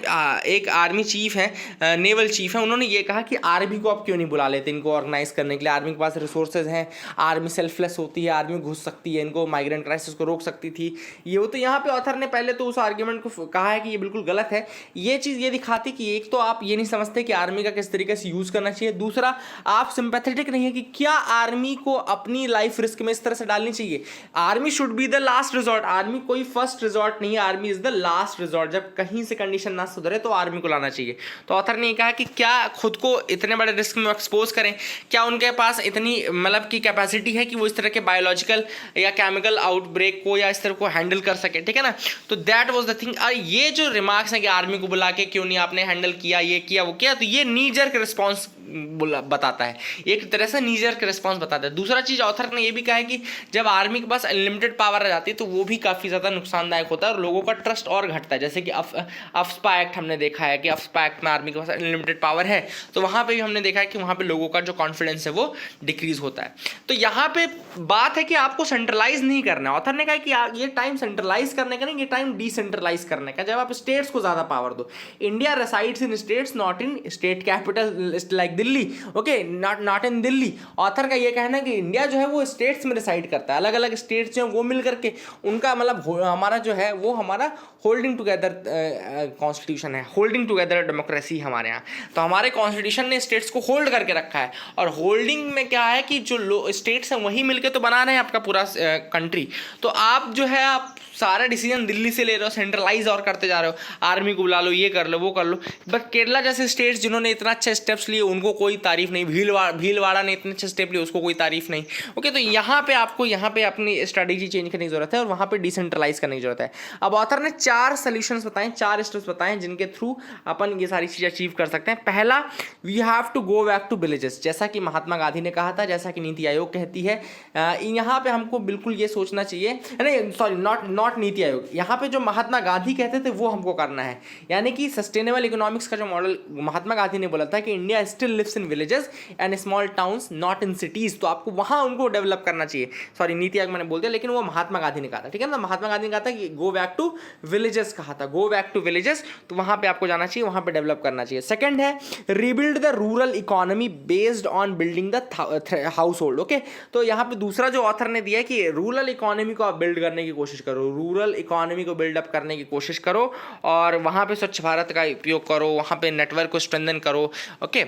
A: एक आर्मी चीफ हैं, नेवल चीफ हैं, उन्होंने ये कहा कि आर्मी को आप क्यों नहीं बुला लेते इनको ऑर्गेनाइज करने के लिए। आर्मी के पास रिसोर्सेज हैं, आर्मी सेल्फलेस होती है, आर्मी घुस सकती है, इनको माइग्रेंट क्राइसिस को रोक सकती थी। ये वो तो यहाँ पे ऑथर ने पहले तो उस आर्ग्यूमेंट को कहा है कि ये बिल्कुल गलत है। ये चीज़ ये दिखाती कि एक तो आप ये नहीं समझते कि आर्मी का किस तरीके से यूज़ करना चाहिए, दूसरा आप सिंपैथेटिक नहीं है कि क्या आर्मी को अपनी लाइफ रिस्क में इस तरह से डालनी चाहिए। Army should be the last resort, army कोई फर्स्ट रिजॉर्ट नहीं है, army is the last resort. जब कहीं से कंडीशन ना सुधरे तो आर्मी को लाना चाहिए। तो ऑथर ने कहा कि क्या खुद को इतने बड़े रिस्क में एक्सपोज करें, क्या उनके पास इतनी मतलब की कैपेसिटी है कि वो इस तरह के बायोलॉजिकल या केमिकल आउटब्रेक को या इस तरह को हैंडल कर सके, ठीक है ना। तो दैट वाज द थिंग। और ये जो रिमार्क्स हैं कि आर्मी को बुला के क्यों नहीं आपने हैंडल किया, ये किया वो किया, तो ये नी जर्क रिस्पॉन्स बताता है, एक तरह से नी जर्क रिस्पॉन्स बताता है। दूसरा चीज़ ऑथर ने ये भी कहा है कि जब आर्मी के पास अनलिमिटेड पावर आ जाती है तो वो भी काफ़ी ज़्यादा नुकसानदायक होता है और लोगों का ट्रस्ट और घटता है। जैसे कि अफ्स्पा एक्ट हमने देखा है कि अफ्स्पा एक्ट में आर्मी के पास अनलिमिटेड पावर है, तो वहाँ पे भी हमने देखा है कि वहाँ पे लोगों का जो कॉन्फिडेंस है वो डिक्रीज होता है। तो यहाँ पे बात है कि आपको सेंट्रलाइज नहीं करना है। ऑथर ने कहा कि ये टाइम सेंट्रलाइज करने का नहीं, ये टाइम डिसेंट्रलाइज करने का, जब आप स्टेट्स को ज़्यादा पावर दो। India resides in states, not in state capital like Delhi, okay, not in Delhi. Author का ये कहना है कि इंडिया जो है वो स्टेट्स में रिसाइड करता है, अलग अलग स्टेट्स जो हैं वो मिल करके उनका मतलब हमारा जो है वो हमारा होल्डिंग टुगेदर कॉन्स्टिट्यूशन है, होल्डिंग टुगेदर डेमोक्रेसी हमारे यहाँ। तो हमारे कॉन्स्टिट्यूशन ने स्टेट्स को होल्ड करके रखा है, और होल्डिंग में क्या है कि जो स्टेट्स हैं वही मिलके तो बना रहे हैं आपका पूरा कंट्री। तो आप जो है आप सारा डिसीजन दिल्ली से ले रहे हो, सेंट्रलाइज और करते जा रहे हो, आर्मी को बुला लो, ये कर लो, वो कर लो। बट केरला जैसे स्टेट्स जिन्होंने इतना अच्छे स्टेप्स लिए उनको कोई तारीफ नहीं, भीलवाड़ा ने इतने अच्छे स्टेप लिए उसको कोई तारीफ नहीं। ओके, तो यहाँ पे आपको यहाँ पे अपनी स्ट्रेटेजी चेंज करने की जरूरत है और वहाँ पे डिसेंट्रलाइज करने की जरूरत है। अब ऑथर ने 4 सॉल्यूशंस बताए, 4 स्टेप्स बताए जिनके थ्रू अपन ये सारी चीज़ें अचीव कर सकते हैं। पहला, we have to go back to villages, जैसा कि महात्मा गांधी ने कहा था, जैसा कि नीति आयोग कहती है। यहाँ पे हमको बिल्कुल ये सोचना चाहिए, नहीं सॉरी, नॉट नीति आयोग, यहाँ पे जो महात्मा गांधी कहते थे वो हमको करना है। यानी कि सस्टेनेबल इकोनॉमिक्स का जो मॉडल महात्मा गांधी ने बोला था कि India still lives in villages and small towns, not in cities, तो आपको वहाँ उनको डेवलप करना चाहिए। सॉरी, नीति आयोग मैंने बोल दिया, लेकिन वो महात्मा गांधी ने कहा था, ठीक है ना। महात्मा गांधी ने कहा था कि गो बैक टू विलेजेस, कहा था गो बैक टू विलेजेस, तो वहाँ पे आपको जाना चाहिए, वहाँ पे डेवलप करना चाहिए। सेकंड है rebuild the rural economy based on building the house hold. Okay, तो यहाँ पे दूसरा जो ऑथर ने दिया है कि रूरल इकोनॉमी को आप बिल्ड करने की कोशिश करो, रूरल इकोनॉमी को बिल्डअप करने की कोशिश करो और वहाँ पे स्वच्छ भारत का उपयोग करो, वहाँ पे नेटवर्क को स्ट्रेंथन करो। ओके,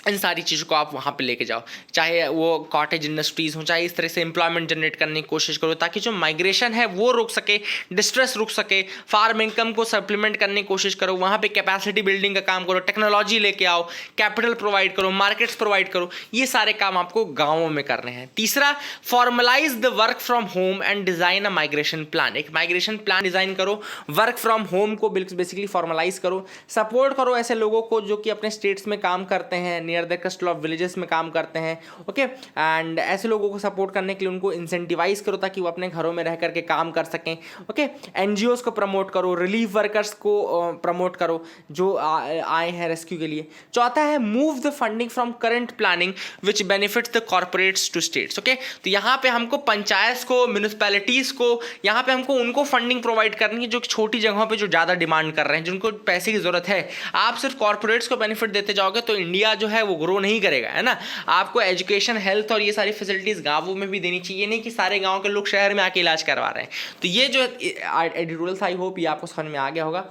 A: इन सारी चीज़ों को आप वहाँ पे लेके जाओ, चाहे वो कॉटेज इंडस्ट्रीज़ हो, चाहे इस तरह से एम्प्लॉयमेंट जनरेट करने की कोशिश करो ताकि जो माइग्रेशन है वो रुक सके, डिस्ट्रेस रुक सके, फार्म इनकम को सप्लीमेंट करने की कोशिश करो, वहाँ पे कैपेसिटी बिल्डिंग का काम करो, टेक्नोलॉजी लेके आओ, कैपिटल प्रोवाइड करो, मार्केट्स प्रोवाइड करो, ये सारे काम आपको गाँवों में करने हैं। तीसरा, formalise the work from home and design a migration plan, एक माइग्रेशन प्लान डिज़ाइन करो, वर्क फ्रॉम होम को बेसिकली फॉर्मलाइज करो, सपोर्ट करो ऐसे लोगों को जो कि अपने स्टेट्स में काम करते हैं, नियर द कस्टल ऑफ विलेजेस में काम करते हैं। ओके, एंड ऐसे लोगों को सपोर्ट करने के लिए उनको इंसेंटिवाइज करो ताकि वो अपने घरों में रह करके काम कर सकें। ओके, एनजीओज को प्रमोट करो, रिलीफ वर्कर्स को प्रमोट करो जो आए हैं रेस्क्यू के लिए। चौथा है move the funding from current planning which benefits the corporates to states. Okay, तो यहाँ पे हमको पंचायत को, म्यूनिसिपैलिटीज को, यहाँ पे हमको उनको फंडिंग प्रोवाइड करनी है जो छोटी जगहों पे जो ज़्यादा डिमांड कर रहे हैं, जिनको पैसे की जरूरत है। आप सिर्फ कॉर्पोरेट्स को बेनिफिट देते जाओगे तो इंडिया जो है वो ग्रो नहीं करेगा, है ना। आपको एजुकेशन, हेल्थ और ये सारी फैसिलिटीज गांवों में भी देनी चाहिए, नहीं कि सारे गांव के लोग शहर में आके इलाज करवा रहे हैं। तो ये जो एडिटोरियल था, आई होप ये आपको समझ में आ गया होगा।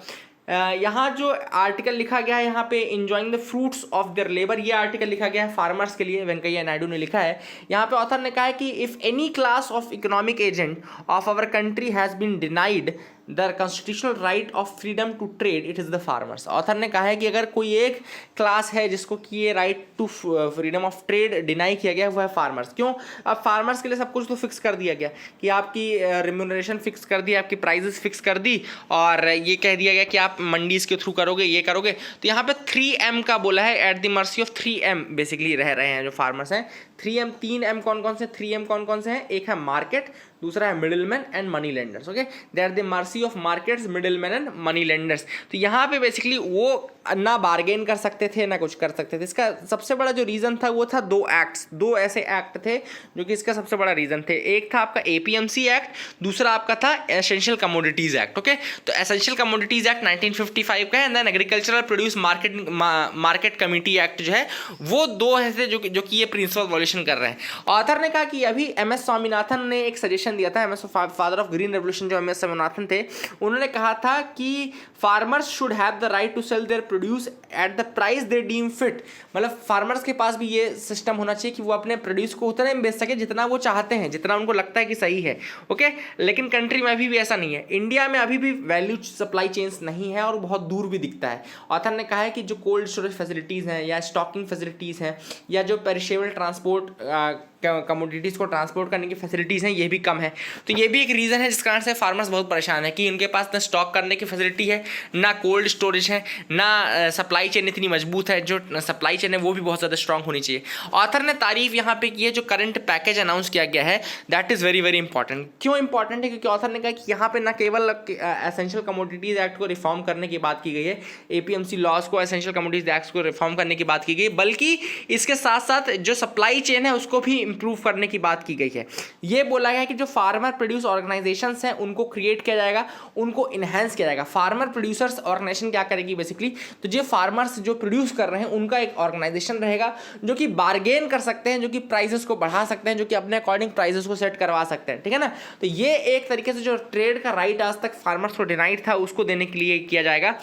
A: यहाँ जो आर्टिकल लिखा गया है, यहाँ पे enjoying the fruits of their labour, ये आर्टिकल लिखा गया है फार्मर्स के लिए, वेंकैया नायडू ने लिखा है। यहाँ पे ऑथर ने कहा है कि if any class of economic agent of our country has been denied the constitutional right of freedom to trade it is the farmers. Author ने कहा है कि अगर कोई एक क्लास है जिसको कि ये right to freedom of trade deny किया गया, वो है फार्मर्स। क्यों? अब फार्मर्स के लिए सब कुछ तो फिक्स कर दिया गया कि आपकी रिम्यूनरेशन फिक्स कर दी, आपकी प्राइजेस फिक्स कर दी, और ये कह दिया गया कि आप मंडीज के थ्रू करोगे, ये करोगे। तो यहाँ पे 3M का बोला है, at the mercy of 3M basically रह रहे हैं जो फार्मर्स हैं। 3M 3M कौन कौन से 3M कौन कौन से हैं? एक है मार्केट, दूसरा है middleman and money lenders. Okay, they are the mercy of markets, middleman and money lenders. तो यहाँ पे बेसिकली वो ना बार्गेन कर सकते थे ना कुछ कर सकते थे। इसका सबसे बड़ा जो रीज़न था वो था दो ऐसे एक्ट थे जो कि इसका सबसे बड़ा रीज़न थे। एक था आपका APMC एक्ट, दूसरा आपका था एसेंशियल कमोडिटीज़ एक्ट। ओके, तो एसेंशियल कमोडिटीज़ एक्ट 1955 का है, and then agricultural produce market committee act जो है वो दो ऐसे जो कि ये प्रिंसिपल वॉल्यूशन कर रहे हैं। ऑथर ने कहा कि अभी MS स्वामीनाथन ने एक सजेशन दिया था, MS father of green revolution जो MS स्वामीनाथन थे, उन्होंने कहा था कि farmers should have the right to sell their produce at the price they deem fit. मतलब फार्मर्स के पास भी ये सिस्टम होना चाहिए कि वो अपने प्रोड्यूस को उतने में बेच सके जितना वो चाहते हैं, जितना उनको लगता है कि सही है। ओके, लेकिन कंट्री में अभी भी ऐसा नहीं है। इंडिया में अभी भी वैल्यू सप्लाई चेन्स नहीं है और बहुत दूर भी दिखता है। ऑथर ने कहा है कि जो कोल्ड स्टोरेज फैसिलिटीज़ हैं या स्टॉकिंग फैसिलिटीज़ हैं या जो पेरिशेबल ट्रांसपोर्ट कमोडिटीज़ को ट्रांसपोर्ट करने की फैसिलिटीज़ हैं, ये भी कम है। तो ये भी एक रीज़न है जिस कारण से फार्मर्स बहुत परेशान है कि उनके पास ना स्टॉक करने की फैसिलिटी है, ना कोल्ड स्टोरेज है, ना सप्लाई चेन इतनी मजबूत है। जो सप्लाई चेन है वो भी बहुत ज़्यादा स्ट्रॉन्ग होनी चाहिए। ऑथर ने तारीफ यहाँ पे की है जो करंट पैकेज अनाउंस किया गया है, that is very very important. क्यों इंपॉर्टेंट है? क्योंकि ऑथर ने कहा कि यहाँ पे ना केवल एसेंशियल कमोडिटीज़ एक्ट को रिफॉर्म करने की बात की गई है, APMC लॉज को, एसेंशियल कमोडिटीज़ एक्ट को रिफॉर्म करने की बात की गई, बल्कि इसके साथ साथ जो सप्लाई चेन है उसको भी इंप्रूव करने की बात की गई है। ये बोला गया है कि जो फार्मर प्रोड्यूस ऑर्गेनाइजेशंस हैं उनको क्रिएट किया जाएगा, उनको इन्हेंस किया जाएगा। फार्मर प्रोड्यूसर्स ऑर्गेनाइजेशन क्या करेगी बेसिकली? तो जो फार्मर्स जो प्रोड्यूस कर रहे हैं उनका एक ऑर्गेनाइजेशन रहेगा जो कि बार्गेन कर सकते हैं, जो कि प्राइसेस को बढ़ा सकते हैं, जो कि अपने अकॉर्डिंग प्राइसेस को सेट करवा सकते हैं। ठीक है ना? तो ये एक तरीके से जो ट्रेड का राइट आज तक फार्मर्स को डिनाइड था उसको देने के लिए किया जाएगा।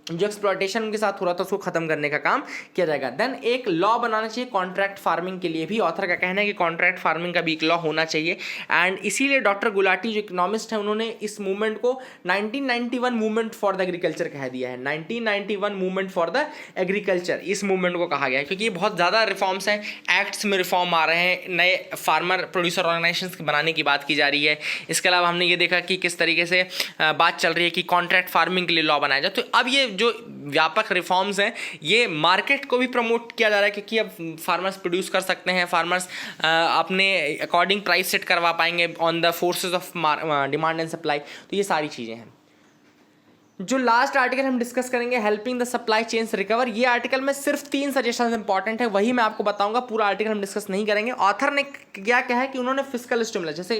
A: जो एक्सप्लॉयटेशन उनके साथ हो रहा था उसको खत्म करने का काम किया जाएगा। देन एक लॉ बनाना चाहिए कॉन्ट्रैक्ट फार्मिंग के लिए भी। ऑथर का कहना है कि कॉन्ट्रैक्ट फार्मिंग का भी एक लॉ होना चाहिए, एंड इसीलिए डॉक्टर गुलाटी जो इकोनॉमिस्ट है उन्होंने इस मूवमेंट को 1991 मूवमेंट फॉर द एग्रीकल्चर कह दिया है। 1991 मूवमेंट फॉर द एग्रीकल्चर इस मूवमेंट को कहा गया है, क्योंकि ये बहुत ज़्यादा रिफॉर्म्स हैं, एक्ट्स में रिफॉर्म आ रहे हैं, नए फार्मर प्रोड्यूसर ऑर्गेनाइजेशन बनाने की बात की जा रही है। इसके अलावा हमने ये देखा कि किस तरीके से बात चल रही है कि कॉन्ट्रैक्ट फार्मिंग के लिए लॉ बनाया जाए। तो अब ये जो व्यापक रिफॉर्म्स हैं ये मार्केट को भी प्रमोट किया जा रहा है, क्योंकि अब फार्मर्स प्रोड्यूस कर सकते हैं, फार्मर्स अपने अकॉर्डिंग प्राइस सेट करवा पाएंगे on the forces of demand and supply. तो ये सारी चीज़ें हैं। जो लास्ट आर्टिकल हम डिस्कस करेंगे, helping the supply chains recover, ये आर्टिकल में सिर्फ 3 सजेशन इंपॉर्टेंट है, वही मैं आपको बताऊंगा, पूरा आर्टिकल हम डिस्कस नहीं करेंगे। ऑथर ने क्या कहा है कि उन्होंने फिस्कल स्टिमुलस, जैसे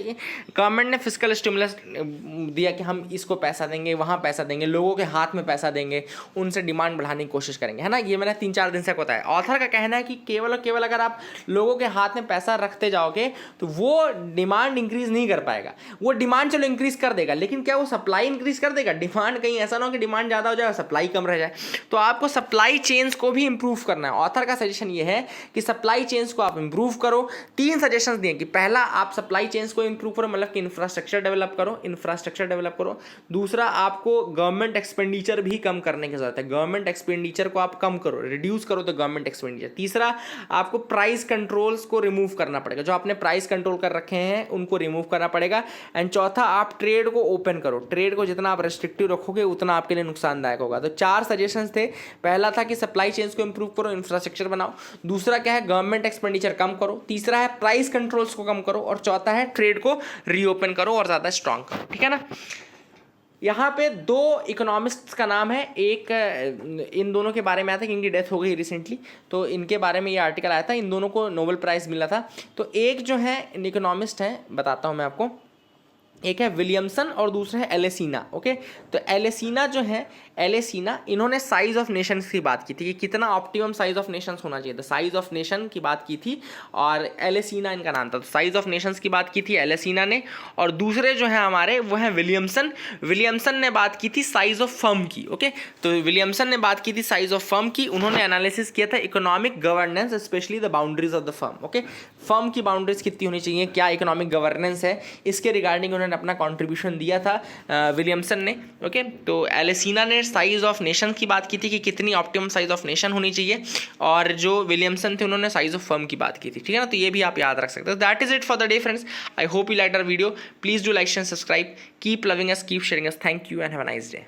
A: गवर्नमेंट ने फिस्कल स्टिमुलस दिया कि हम इसको पैसा देंगे, वहाँ पैसा देंगे, लोगों के हाथ में पैसा देंगे, उनसे डिमांड बढ़ाने की कोशिश करेंगे, है ना। ये मैंने 3-4 दिन से बताया। ऑथर का कहना है कि केवल और केवल अगर आप लोगों के हाथ में पैसा रखते जाओगे तो वो डिमांड इंक्रीज नहीं कर पाएगा। वो डिमांड चलो इंक्रीज कर देगा, लेकिन क्या वो सप्लाई इंक्रीज कर देगा? डिमांड कहीं ऐसा ना हो कि डिमांड ज़्यादा हो जाए सप्लाई कम रह जाए। तो आपको सप्लाई चेन्स को भी इंप्रूव करना है। ऑथर का सजेशन ये है कि सप्लाई चेन्स को आप इंप्रूव करो। 3 सजेशंस दिए कि पहला आप सप्लाई चेन्स को इंप्रूव करो, मतलब कि इंफ्रास्ट्रक्चर डेवलप करो। दूसरा, आपको गवर्नमेंट एक्सपेंडिचर भी कम करने की जरूरत है, गवर्नमेंट एक्सपेंडिचर को आप कम करो, रिड्यूस करो तो गवर्नमेंट एक्सपेंडिचर। तीसरा, आपको प्राइस कंट्रोल्स को रिमूव करना पड़ेगा, जो आपने प्राइस कंट्रोल कर रखे हैं उनको रिमूव करना पड़ेगा। एंड चौथा, आप ट्रेड को ओपन करो, ट्रेड को जितना आप रेस्ट्रिक्टिव रखोगे उतना आपके लिए नुकसानदायक होगा। तो 4 सजेशंस थे। पहला था कि सप्लाई चेन्स को इंप्रूव करो, इंफ्रास्ट्रक्चर बनाओ। दूसरा क्या है, गवर्नमेंट एक्सपेंडिचर कम करो। तीसरा है प्राइस कंट्रोल्स को कम करो, और चौथा है ट्रेड को रीओपन करो और ज्यादा स्ट्रांग करो। ठीक है ना। यहाँ पे 2 इकोनॉमिस्ट्स का नाम है, एक इन दोनों के बारे में आया था कि इनकी डेथ हो गई रिसेंटली, तो इनके बारे में ये आर्टिकल आया था। इन दोनों को नोबेल प्राइज़ मिला था। तो एक जो है इकोनॉमिस्ट है, बताता हूँ मैं आपको, एक है विलियमसन और दूसरा है एलेसीना। ओके, तो एलेसीना जो है, एलेसीना इन्होंने साइज ऑफ नेशंस की बात की थी कि कितना ऑप्टिमम साइज ऑफ नेशंस होना चाहिए, तो साइज ऑफ नेशन की बात की थी, और एलेसीना इनका नाम था। तो साइज ऑफ नेशंस की बात की थी एलेसीना ने, और दूसरे जो है हमारे वो हैं विलियमसन ने बात की थी साइज ऑफ फर्म की। ओके, तो विलियमसन ने बात की थी साइज ऑफ फर्म की। उन्होंने एनालिसिस किया था economic governance, specially the boundaries of the firm. Okay, firm की बाउंड्रीज कितनी होनी चाहिए, क्या इकोनॉमिक गवर्नेंस है, इसके रिगार्डिंग उन्होंने उन्होंने अपना कॉन्ट्रीब्यूशन दिया था विलियमसन ने। ओके, तो एलेसिना ने साइज ऑफ नेशन की बात की थी कि कितनी ऑप्टिमम साइज ऑफ नेशन होनी चाहिए, और जो विलियमसन थे उन्होंने साइज ऑफ फर्म की बात की थी, ठीक है ना। तो ये भी आप याद रख सकते हो। That is it for the day friends. I hope you like our video. Please do like and subscribe. Keep loving us, keep sharing us. Thank you and have a nice day.